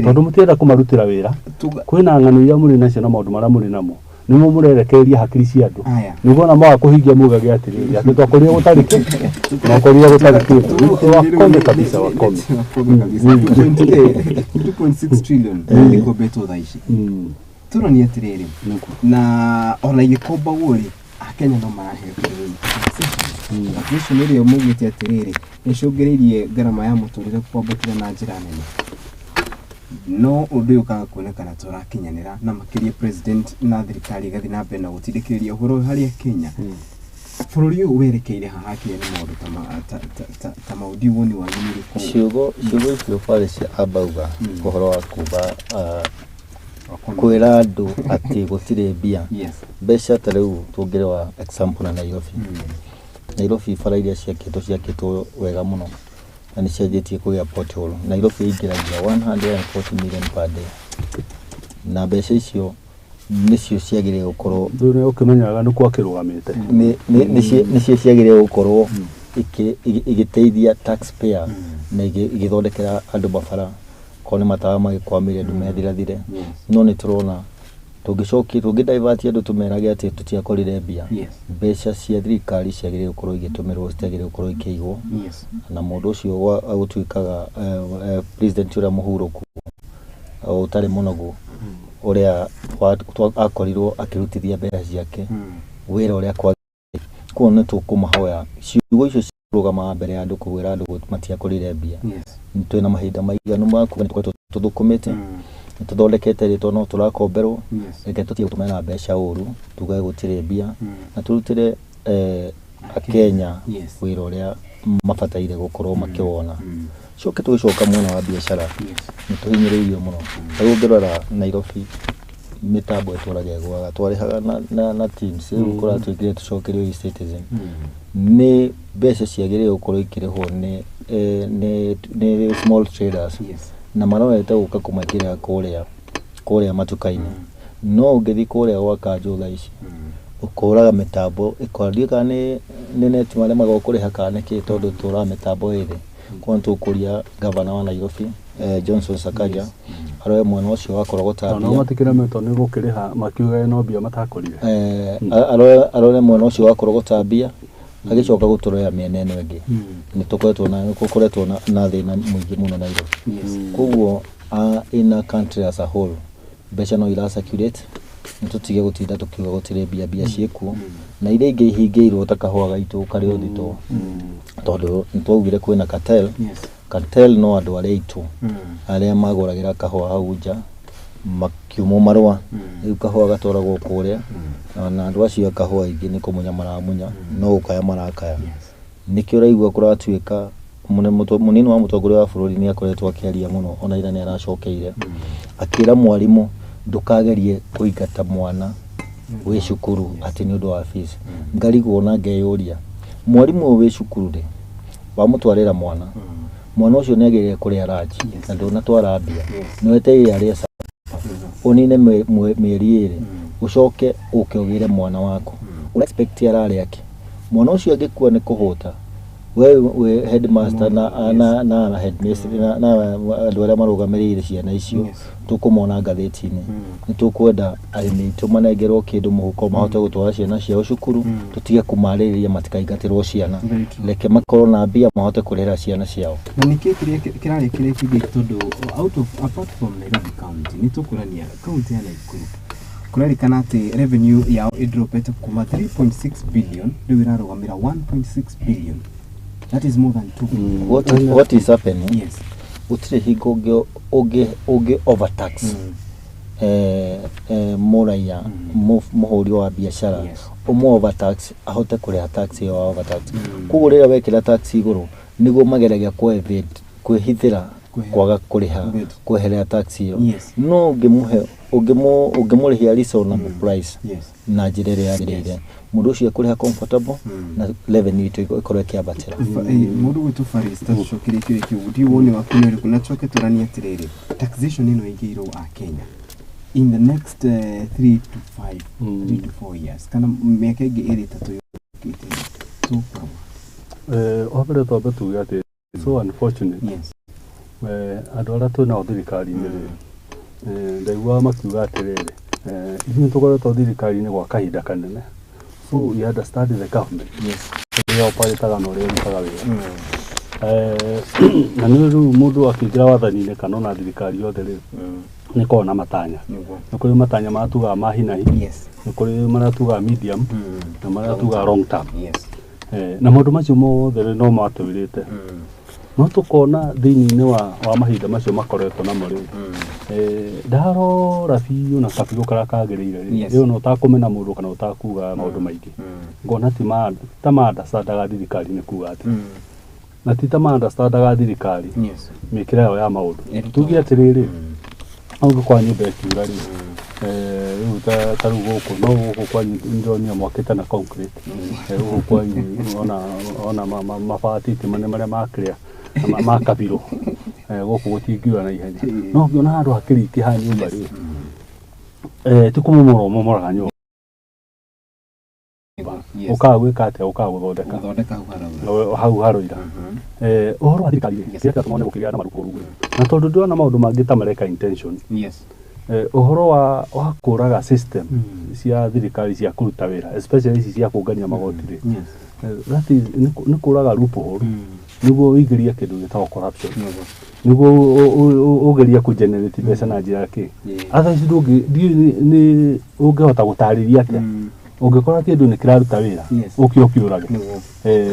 tondũ mũtienda kũmarutĩra wĩra kwĩna ng'ano iria mũrĩ nacio na maũndũ marĩa mũrĩ namo nĩmo mũrerekereria hakiri cia andũ nĩguo ona maga kũhingia mugage atĩrĩrĩ atĩ twakorire gũtarĩ kĩndũ twakorire gũtarĩ kĩndũ wakome kabisa wakome 2.6 trillion ikombetwo thaa ici tũronia atĩrĩrĩ na ona igĩkombagwo rĩ Akenya no maraheo taxation ĩrĩa mugĩte atĩrĩrĩ ĩcũngĩrĩirie ngarama ya mũtũrĩre kwambatĩra na njĩra nene no ũndũ ũyũ ũkaga kuonekana tũrakinyanĩra na makĩria president na thirikari igathiĩ na mbere na gũtindĩkĩrĩria ũhoro harĩa Kenya bũrũri ũyũ werekeire haha Kenya nĩ maũndũ ta maũndũ woni wagĩrĩire ciugo icio barĩ cia ambauga ũhoro wa kuuga kwĩra andũ atĩ gũtirĩ mbia mbeca ta rĩu tũngĩrewa example na Nairobi bara iria ciakĩtwo wega mũno na nĩ cianjĩtie kũgĩa pothole Nairobi ĩingĩragia 140 million per day na mbeca icio nĩcio ciagĩrĩire gũkorwo ndũrĩ ũkĩmenyaga nĩ kwa kĩrũgamĩte nĩcio ciagĩrĩire gũkorwo igĩteithia taxpayer na igĩthondekera andũ mabara korwo nĩ matawa magĩkwamĩre andũ methirathire no nĩ tũrona tũngĩ-divert andũ tũmerage atĩ tũtiakorire mbia mbeca cia thirikari ciagĩrĩire gũkorwo igĩtũmĩrwo citiagĩrĩire gũkorwo ikĩigwo na mũndũ ũcio agũtuĩkaga president ũrĩa mũhurũku ũtarĩ mũnogu ũrĩa akorirwo akĩrutithia mbeca ciake wĩra ũrĩa kwagĩrĩire kuo nĩ tũkũmahoya ciugo icio rugama mbere ya andu kuwira andu matia kurire mbia nitwe na mahinda maiganu maku tuthukumite tuthondekete ritwa no turakomberwo reke tutie gutumana mbeca uru tugae gutire mbia na turutire akenya wira uria mafataire gukorwo makiwona coke tugicoka mwena wa biashara nituhinyiriirio muno tugirora Nairobi mitambo etwarage gwaga twarihaga na teams ukora twigire tucokerio citizen ni mbeca ciagire gukorwo ikirihwo ni small traders na maroete guka kumakira kuria matukaini no ungithi kuria gwa kanjutha ici ukoraga mitambo ikwandika ni net mare magokuriha kana ki tondu tura mitambo iri kwa tukuria governor wa Nairobi Johnson Sakaja aroe mwena ucio wakorogota no matikira meto ni gukiriha makiuga no bia matakorire aroe mwena ucio wakorogota bia agicoka guturoya miena eno ingi ni tukoretwo na thina mwingi muno Nairobi koguo in a country as a whole mbeca no ira circulate nitutige gutinda tukiuga gutire bia ciekuo na ile ingi ihingirwo takahwa gaitu kari uthito tondu nitwaugire kwina cartel no andu aria itu aria maguragira kahwa hau nja makiumo marwa riu kahwa gatwaragwo kuria na andu acio kahwa ingi ni kumunya maramunya no ukaya marakaya nikio raigua kuratuika munini wa mutongoria wa bururi ni akoretwo akiaria muno ona ira ni aracokeire akira mwarimu ndukagerie kuigata mwana we cukuru ati ni undu wa fees ngarigwo na ngeyuria mwarimu we cukuru ri wa mutwarira mwana ucio ni agerie kuria raji na ndona twara mbia ni wete aria unine mieri iri ucoke ukiogire mwana wako expect arari yake mwana ucio angikua ni kuhuta we headmaster na headmaster na andu aria marugamirire ciana icio tukumona ngatheti-ini ni tukwenda arimi tumanengerwo kindu muhuko mahote gutwara ciana ciao cukuru tutige kumaririria matikaingatirwo ciana reke makorwo na mbia mahote kurera ciana ciao na niki kirari kigi tondu out of apart from Nairobi county ni tukurania county ya Nakuru kurarikana ati revenue yao idropete kuma 3.6 billion riu irarugamira 1.6 billion. That is more than 2 billion. What is happening? Yes. Utire higo oge overtax muraya muhuri wa biashara umo overtax ahote kureha tax yo overtax kugurira wekira tax iguru nigo mageragia kwehithira kwaga kuriha kweherea tax yo no ungemurihia reasonable price na njirere yagirire mundu ucio kuriha comfortable na revenue itu ikorwe kiabatira mundu witu farista shokire kio ndiwone wakunyori kuna choke turania atiriri taxation ino ingiro a Kenya in the next 3 to 4 years kana miaka ingi iri tatu yokite so obere tobe tugate so unfortunate andu aria twina thirikari-ini ndaigua makiuga atiriri ithuĩ tũkoretwo thirikari-inĩ gwa kahinda kanene so we understand the government ũrĩa operataga na ũrĩa ĩrutaga wĩra na nĩ rĩu mũndũ akĩingĩra wathani-inĩ kana ona thirikari yothe rĩ nĩ koragwo na matanya nĩ kũrĩ matanya maratugaga ma hi na hi nĩ kũrĩ maratugaga medium na maratugaga long term na maũndũ macio mothe no matũĩrĩte no tũkona thĩinĩ-inĩ wa mahinda macio makoretwo namo rĩ ndarora biũ na kabiũ karĩa kagĩrĩire rĩu no ũtakũmena mũndũ kana ũtakuga maũndũ maingĩ ngona ta ma-understandaga thirikari nĩ kuga atĩ na ti ta ma-understandaga thirikari mĩkĩre yao ya maũndũ tuge atĩrĩrĩ ũngĩkorwo nyũmba ĩkiura rĩ rĩu ta rĩu gũkũ no gũkũ kwanyu nĩndĩronire mwakĩte na concrete gũkũ kwanyu ona mabati ti marĩa makĩrĩa makabirwo gũkũ gũtingiura na ihenya no ngĩona handũ hakĩriki ha nyũmba rĩ ti kũmomoraga nyũmba ũkaga gwĩka atĩa ũkaga gũthondeka hau harũira ũhoro wa thirikari kĩrĩa tũmone gũkĩgĩa na marũkũru na tondũ ndĩrona maũndũ mangĩ ta mareka intention ũhoro wa kũraga system cia thirikari cia kũruta wĩra especially ici cia kũngania magoti rĩ that is nĩ kũraga loophole nĩguo ũingĩrie kĩndũ gĩtagwo corruption nĩguo ũgerie kũgenerate mbeca na njĩra kĩ otherwise nĩ ũngĩhota gũtarĩria atĩa ungikora kindu ni kiraruta wira ukiurage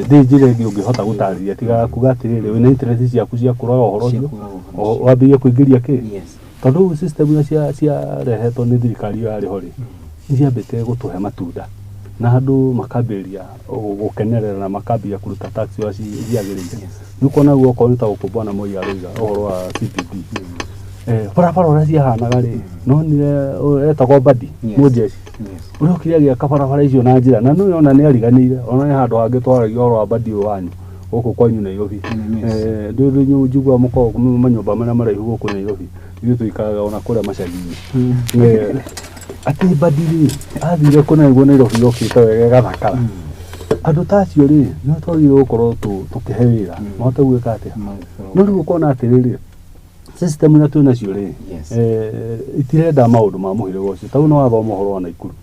ndinjire ngi ungihota gutariria tiga kuga atiriri wina interest ciaku cia kuroga uhoro ucio wambie kuingiria ki tondu system cia rehetwo ni thirikari yari ri niciambite gutuhe matunda na andu makambiria gukenerera na makambia kuruta tax ciagirire nukuona guo ko nita gukumbana moi aruga uhoro wa CPD barabara uria ciahanaga ri no nire etagwo badi mujeci uria kiriagia kabarabara icio na njira na no ona ni ariganire ona ni handu hangi twaragia oro wa badi wanyu guku kwanyu Nairobi ndu njugua muko manyumba mana maraihu guku Nairobi ithu tuikaraga ona kuria macagi-ini ati badi athire kuna iguo Nairobi yokite wega gathakara andu tacio ri no twagire gukorwo tukihe wira mahote gwika atia no riu ukona atiriri system na tuna cio ri itirenda maundu ma muhire gocio tau no wathoma horo wa Naikuru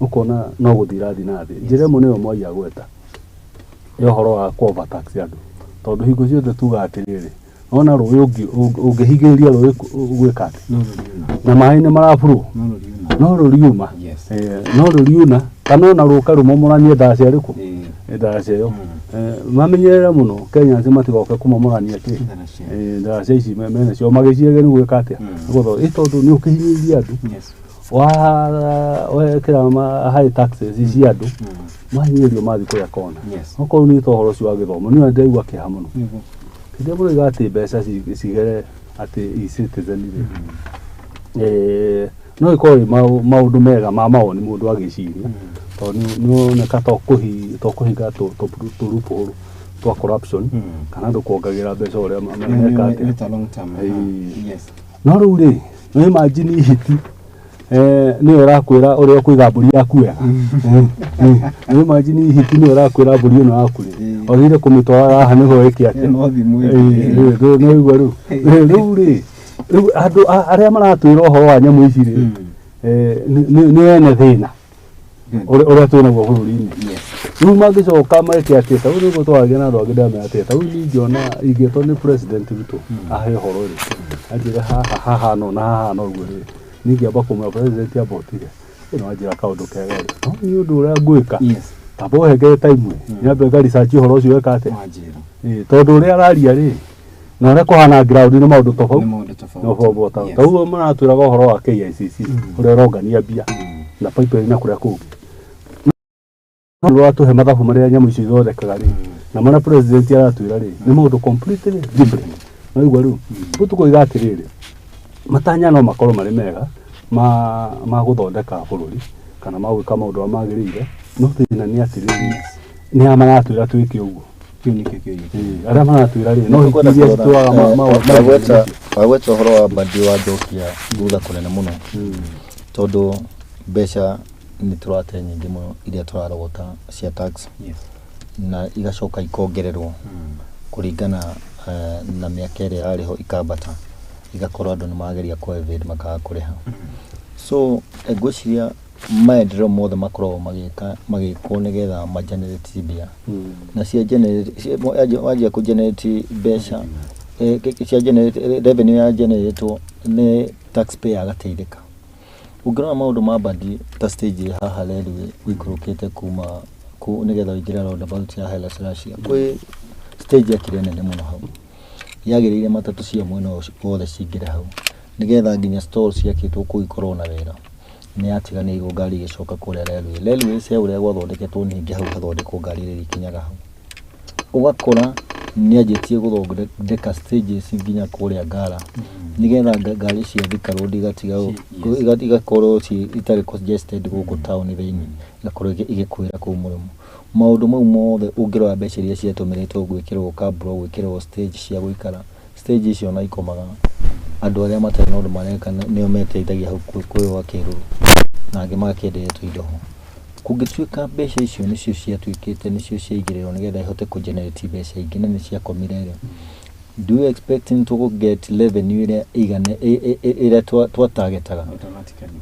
ukona no guthira thi na thi njire mo niyo moya gweta yo horo wa cover tax andu tondu hingo ciothe tuga atiriri ona ruyu ungihigiria ruyu gwika atia na mai ni marafuru no ruriuma no ruriuna kana na ruka rumomoranie ndaci ariku ndaci yo mamenyerera muno Kenya matigoke kumomorania ki ndaci ici mena cio magiciege ni gwika atia gutho itondu ni ukihinyiria andu wa kira ma high taxes ici andu mahinyirio mathi kuya kona okorwo ni tohoro cio agithomo ni ndegwa kiha muno ndio bure gati mbeca cigere ati e-citizen no ikori maundu mega ma maoni mundu agiciria tondu no neka tokuhinga turupu twa corruption kana ndukuongagira mbeca uria maneka no riu ri no imagine hiti ni urakwira uria kuiga mburi yaku wega no imagine hiti ni urakwira mburi no yaku ri othire kumitwara haha niho wiki ati no igwa riu ri andu aria maratwira uhoro wa nyamu ici ri ni ene thina uria twina guo bururi-ini riu mangicoka meke atia tau niguo twagia na andu angi ndamenya atia tau ni ngiona ingitwo ni president witu ahe uhoro ri anjire haha no na haha no guo ri ningiamba kumwa president abotire ino anjira kaundu kega ri no ni undu uria ngwika tabo hege time nyambe nga research uhoro ucio weka atia tondu uria araria ri na uria kuhana ground ni maundu tofauti no bobo tau maratwiraga uhoro wa KICC uria rongania mbia na pipe na kuria kungi no watuhe mathabu maria nyamu icio ithondekaga ri na mana president aratwira ri ni maundu completely different no igwa riu tukuiga atiriri matanya no makorwo mari mega ma guthondeka bururi kana magwika maundu amagirire no thina ni atiriri ni amaratwira twike uguo aria maratwira ri no hikiria twaga wagweta uhoro wa badi wa njokia thutha kunene muno tondu mbeca ni turate nyingi muno iria turarogota cia tax na igacoka ikongererwo kuringana na miaka iria ariho ikambata igakorwo andu ni mageria kuevade makaga kuriha so ngwiciria maendereo mothe makoragwo magikwo nigetha magenerate mbia na cia generate wajia ku generate mbeca cia generate revenue ya generate ni taxpayer agateithika ungirona maundu ma badi ta stage haha railway wikurukite kuma ku nigetha ingira roundabout ya Haile Selassie kwi stage ya kirene muno hau yagirire matatu cia mwena wothe cingire hau nigetha nginya stalls ciakitwo ku ikorwo na wira ni atiganirwo ngari igicoka kuria railway cia uria gwathondeketwo ningi hau hathondekwo ngari iria ikinyaga hau ugakora ni ajetie guthondeka stages nginya kuria Ngara nigetha ngari cia Thika Road igakorwo itari congested guku town thiini igakorwo igikwira ku murimo maundu mau mothe ungirwa mbeca iria ciatumiritwo gwikirwo kabro gwikirwo stage cia guikara stage icio na ikomaga andu aria matari no mareka nio meteithagia hau kwĩwa kĩruru na angĩ makĩenderetwo indo ho kungĩtuĩka mbeca icio nicio ciatuĩkĩte nicio ciaigĩrĩrwo nigetha ihote kũgenerate mbeca ingĩ na nĩciakomire rĩ do you expecting to get revenue iria igane iria twatagetaga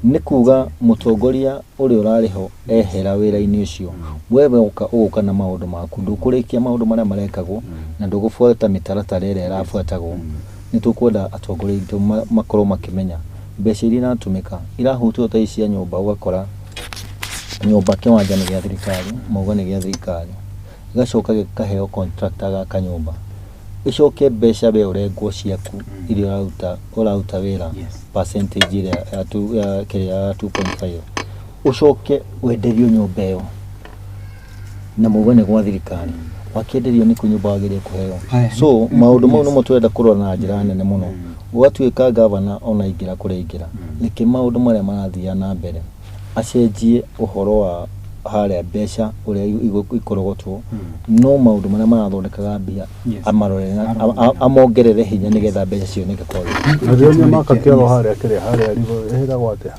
nĩ kuga mũtongoria ũrĩa ũrarĩho ehera wĩra-inĩ ũcio wewe ũka na maũndũ maku ndũkũrĩkia maũndũ marĩa marekagwo na ndũgũbuata mĩtaratara ĩrĩa ĩrabuatagwo nĩ tũkwenda atongoria aitũ makorwo makĩmenya mbeca iria iratũmĩka irahutio ta ici cia nyũmba ũgakora nyumba kiwanja ni gya thirikari mauga ni gya thirikari gacoka gikaheo contractor ga kanyumba icoke mbeca be urengwo ciaku iria urauta wira percentage ile ya 2.5 ucoke wenderio nyumba iyo na mauga ni gwa thirikari wakenderio ni kunyumba wagirie kuheo so maundu mau no twenda kurora na njira nene muno gwatuika governor ona ingira kuringira niki maundu maria marathia na mbere acenjie uhoro wa haria mbeca uria ikorogotwo no maundu maria marathondekaga mbia amarore amongerere hinya nigetha mbeca cioneke kwao ndio maka kiaro haria kire haria rivo hera gwate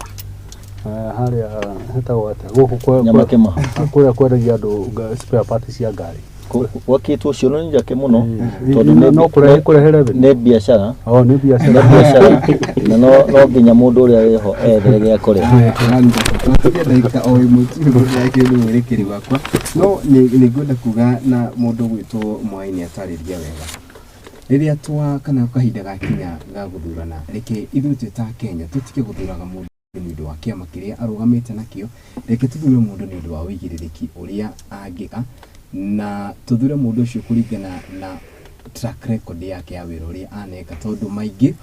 haria heta gwate guku kwa nyamakema akuya kwendagia andu spare parts cia ngari wakitwo cio ni njake muno tondu no kurehere ne biashara ni biashara na no nginya mundu uria riho ethere gya kore ndagika o imwe yake ni mwerekeri wakwa no ni ngwenda kuga na mundu gwitwo Mwaini atariria wega riria twa kana kahinda gakinya ga guthurana reke ithu twita Kenya tutike guthuraga mundu ni ndu wa kiama kiria arugamite nakio reke tuthure mundu ni ndu wa wigiririki uria angika na tuthure mundu ucio kuringana na track record yake ya wira uria aneka tondu maingi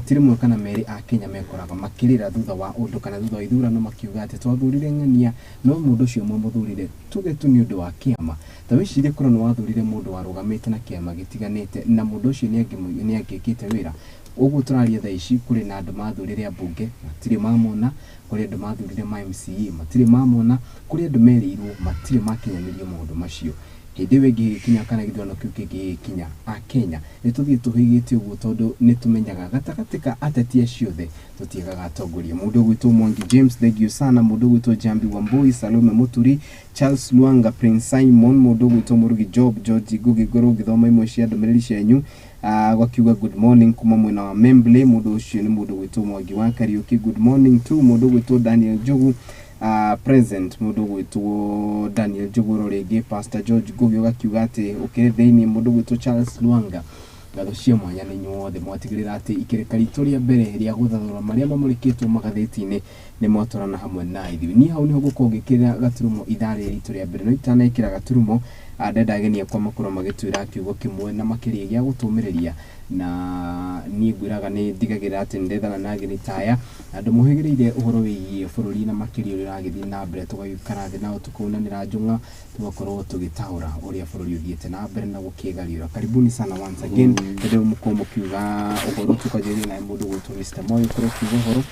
tiri mwe kana meri a Kenya mekoraga makirira thutha wa undu kana thutha wa ithurano makiuga ati twathurire ng'ania no mundu ucio mwe muthurire tuge tu ni undu wa kiama ta wicirie korwo no wathurire mundu warugamite na kiama gitiganite na mundu ucio ni angikite wira uguo turaria tha ici kuri na andu mathurire ambunge matire mamona kuri andu mathurire ma MCA matire mamona kuri andu merirwo matire makinyanirio maundu macio hindi wengi kinya kana githurano kiu kinya a Kenya ni tuthie tuhigite uguo tondu ni tumenyaga gatagatika ateti aciothe tutigaga atongoria mundu gwitwo Mwangi James thegio sana mundu gwitwo Jambi Wambui Salome Muturi Charles Luanga Prince Simon mundu gwitwo Murugi Job George Gugi Goro githoma imwe cia ndumiriri cianyu gwakiuga good morning kuma mwena wa Memble mundu ucio ni mundu gwitwo Mwangi wa Kariuki good morning to mundu gwitwo Daniel Jugu present mundu gwitwo Daniel Juguro rege Pastor George Gugi gakiuga ati ukire theini mundu gwitwo Charles Luanga ngatho cia mwanya ni nyuothe mwatigirira ati ikirekari turia mbere ria guthathura maria mamurikitwo magatheti-ini ni mwatorana hamwe na ithui ni hau niho gukongekira gaturumo ithari ritu ria mbere no itanekira gaturumo ndendagenia kwa makoro magitwira kiugo kimwe na makiria gia gutumiriria na ni ngwiraga ni ndigagira ati ndethana na ngini taya andu muhigirire uhoro wigie bururi na makiria uri ragithii na mbere tugagikara thi na tukunanira njunga tugakorwo tugitahura uria bururi uthiete na mbere na gukigarira karibuni sana once again ndio mukomo kiuga uhoro tukajeni na mundu gwitu Mr. Moyo kuro kiuga uhoro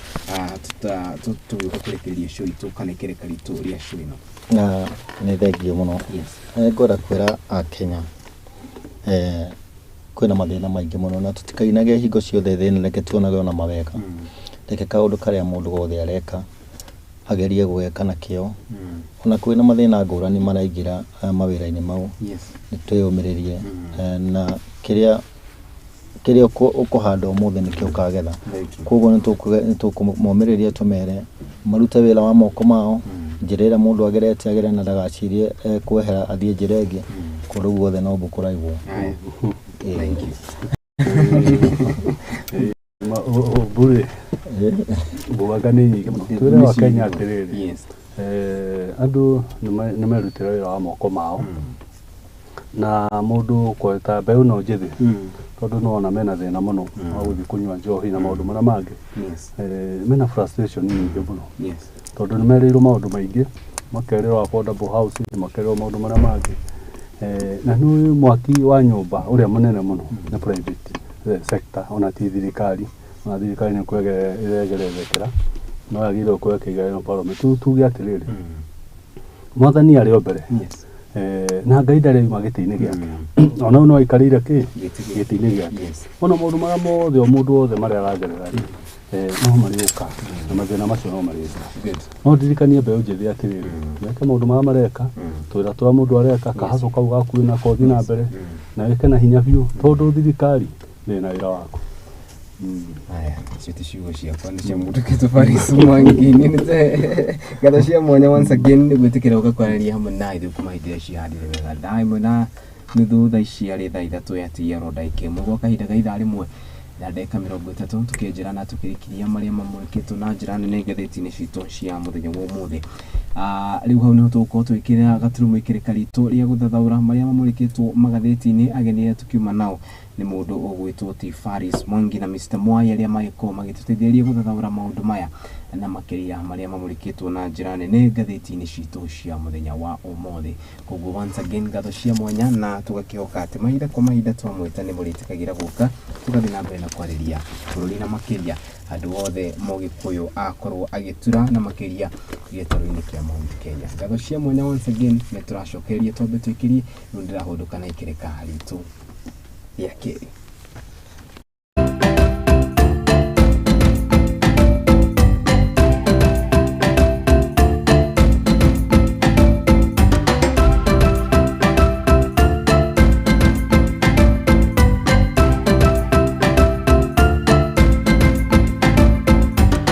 tugukurekeria show itu kanekere karitu uria show ino na ni thegio muno ngora kwira a Kenya kwina mathina maingi muno na tutikainage hingo ciothe thina reke tuonage ona maweka reke kaundu karia mundu gothe areka agerie gweka na kio ona kwina mathina ngurani maraingira mawira-ini mau ni twiyumiririe na kiria ukuhanda umuthe nikio kagetha koguo ni tukumomiriria tumere marute wira wa moko mao njirira mundu agerete agere na ndagacirie kwehera athie njira ingi kundu guothe no bukuraigwo thank you bure bugani nyingi twira wa Kenya atiriri andu ni merutira wira wa moko mao na mundu kweta mbeu no njithi tondu no ona mena thina muno wa guthi kunywa njohi na maundu maria mangi mena frustration nyingi muno tondu ni merirwo maundu maingi makererwo affordable house makererwo maundu maria mangi na ni mwaki wa nyumba uria munene muno na private sector ona ti thirikari na thirikari ni kwegerethekera no agirwo kweka igairo parliament tuge atiriri mwathani ari obere na Ngai ndari magiti-ini giake ona no aikarire ki giti-ini giake ona mundu maria mothe o mundu wothe maria aragerera no mariuka na mathina macio no mariuka no ndirikanie mbeu njithi atiriri yake mundu maria mareka twira twa mundu areka kahaco kau gakuina kothi na mbere na weke na hinya biu tondu thirikari ndina wira wako aya citi ciugo ciakwa ni cia mundu kitubarisu Mwangi-ini gatho cia mwanya once again ni gwitikira ugakwarania hamwe na ithu kuma hindira cihandire wega ndaimwe na nuthu thaa ici ari thaa 3 ya tia ro ndaike mugwo kahinda ga ithaa rimwe na ndeka 30 tukienjerana tukirikiria maria mamurikitwo na njira nene ngathĩti-inĩ citũ cia mũthenya wa ũmũthĩ. Rĩu hau nĩho tũgũkorwo twĩkĩrĩra gaturumo ikĩrĩka ritũ rĩa gũthathaũra maria mamurikitwo magathĩti-inĩ. Ageni arĩa tukiuma nao nĩ mũndũ ũgwĩtwo ti Faris Mwangi na Mr. Mwai arĩa magĩkorwo magĩtũteithĩrĩria gũthathaũra maũndũ maya na makĩria maria mamurikitwo na njĩra nene ngathĩti-inĩ citũ cia mũthenya wa ũmũthĩ. Koguo once again ngatho cia mwanya na tũgakĩhoka atĩ mahinda kwa mahinda twamwĩta nĩ mũrĩtĩkagĩra gũka tũgathiĩ na mbere na kwarĩria bũrũri na makĩria andũ othe Mũgĩkũyũ akorwo agĩtura na makĩria gĩtarũ-inĩ kĩa Mount Kenya. Ngatho cia mwanya once again nĩ tũracokeria twambe twĩkĩrie rĩu ndĩrahũndũka na ikĩrĩka ritũ rĩa kerĩ.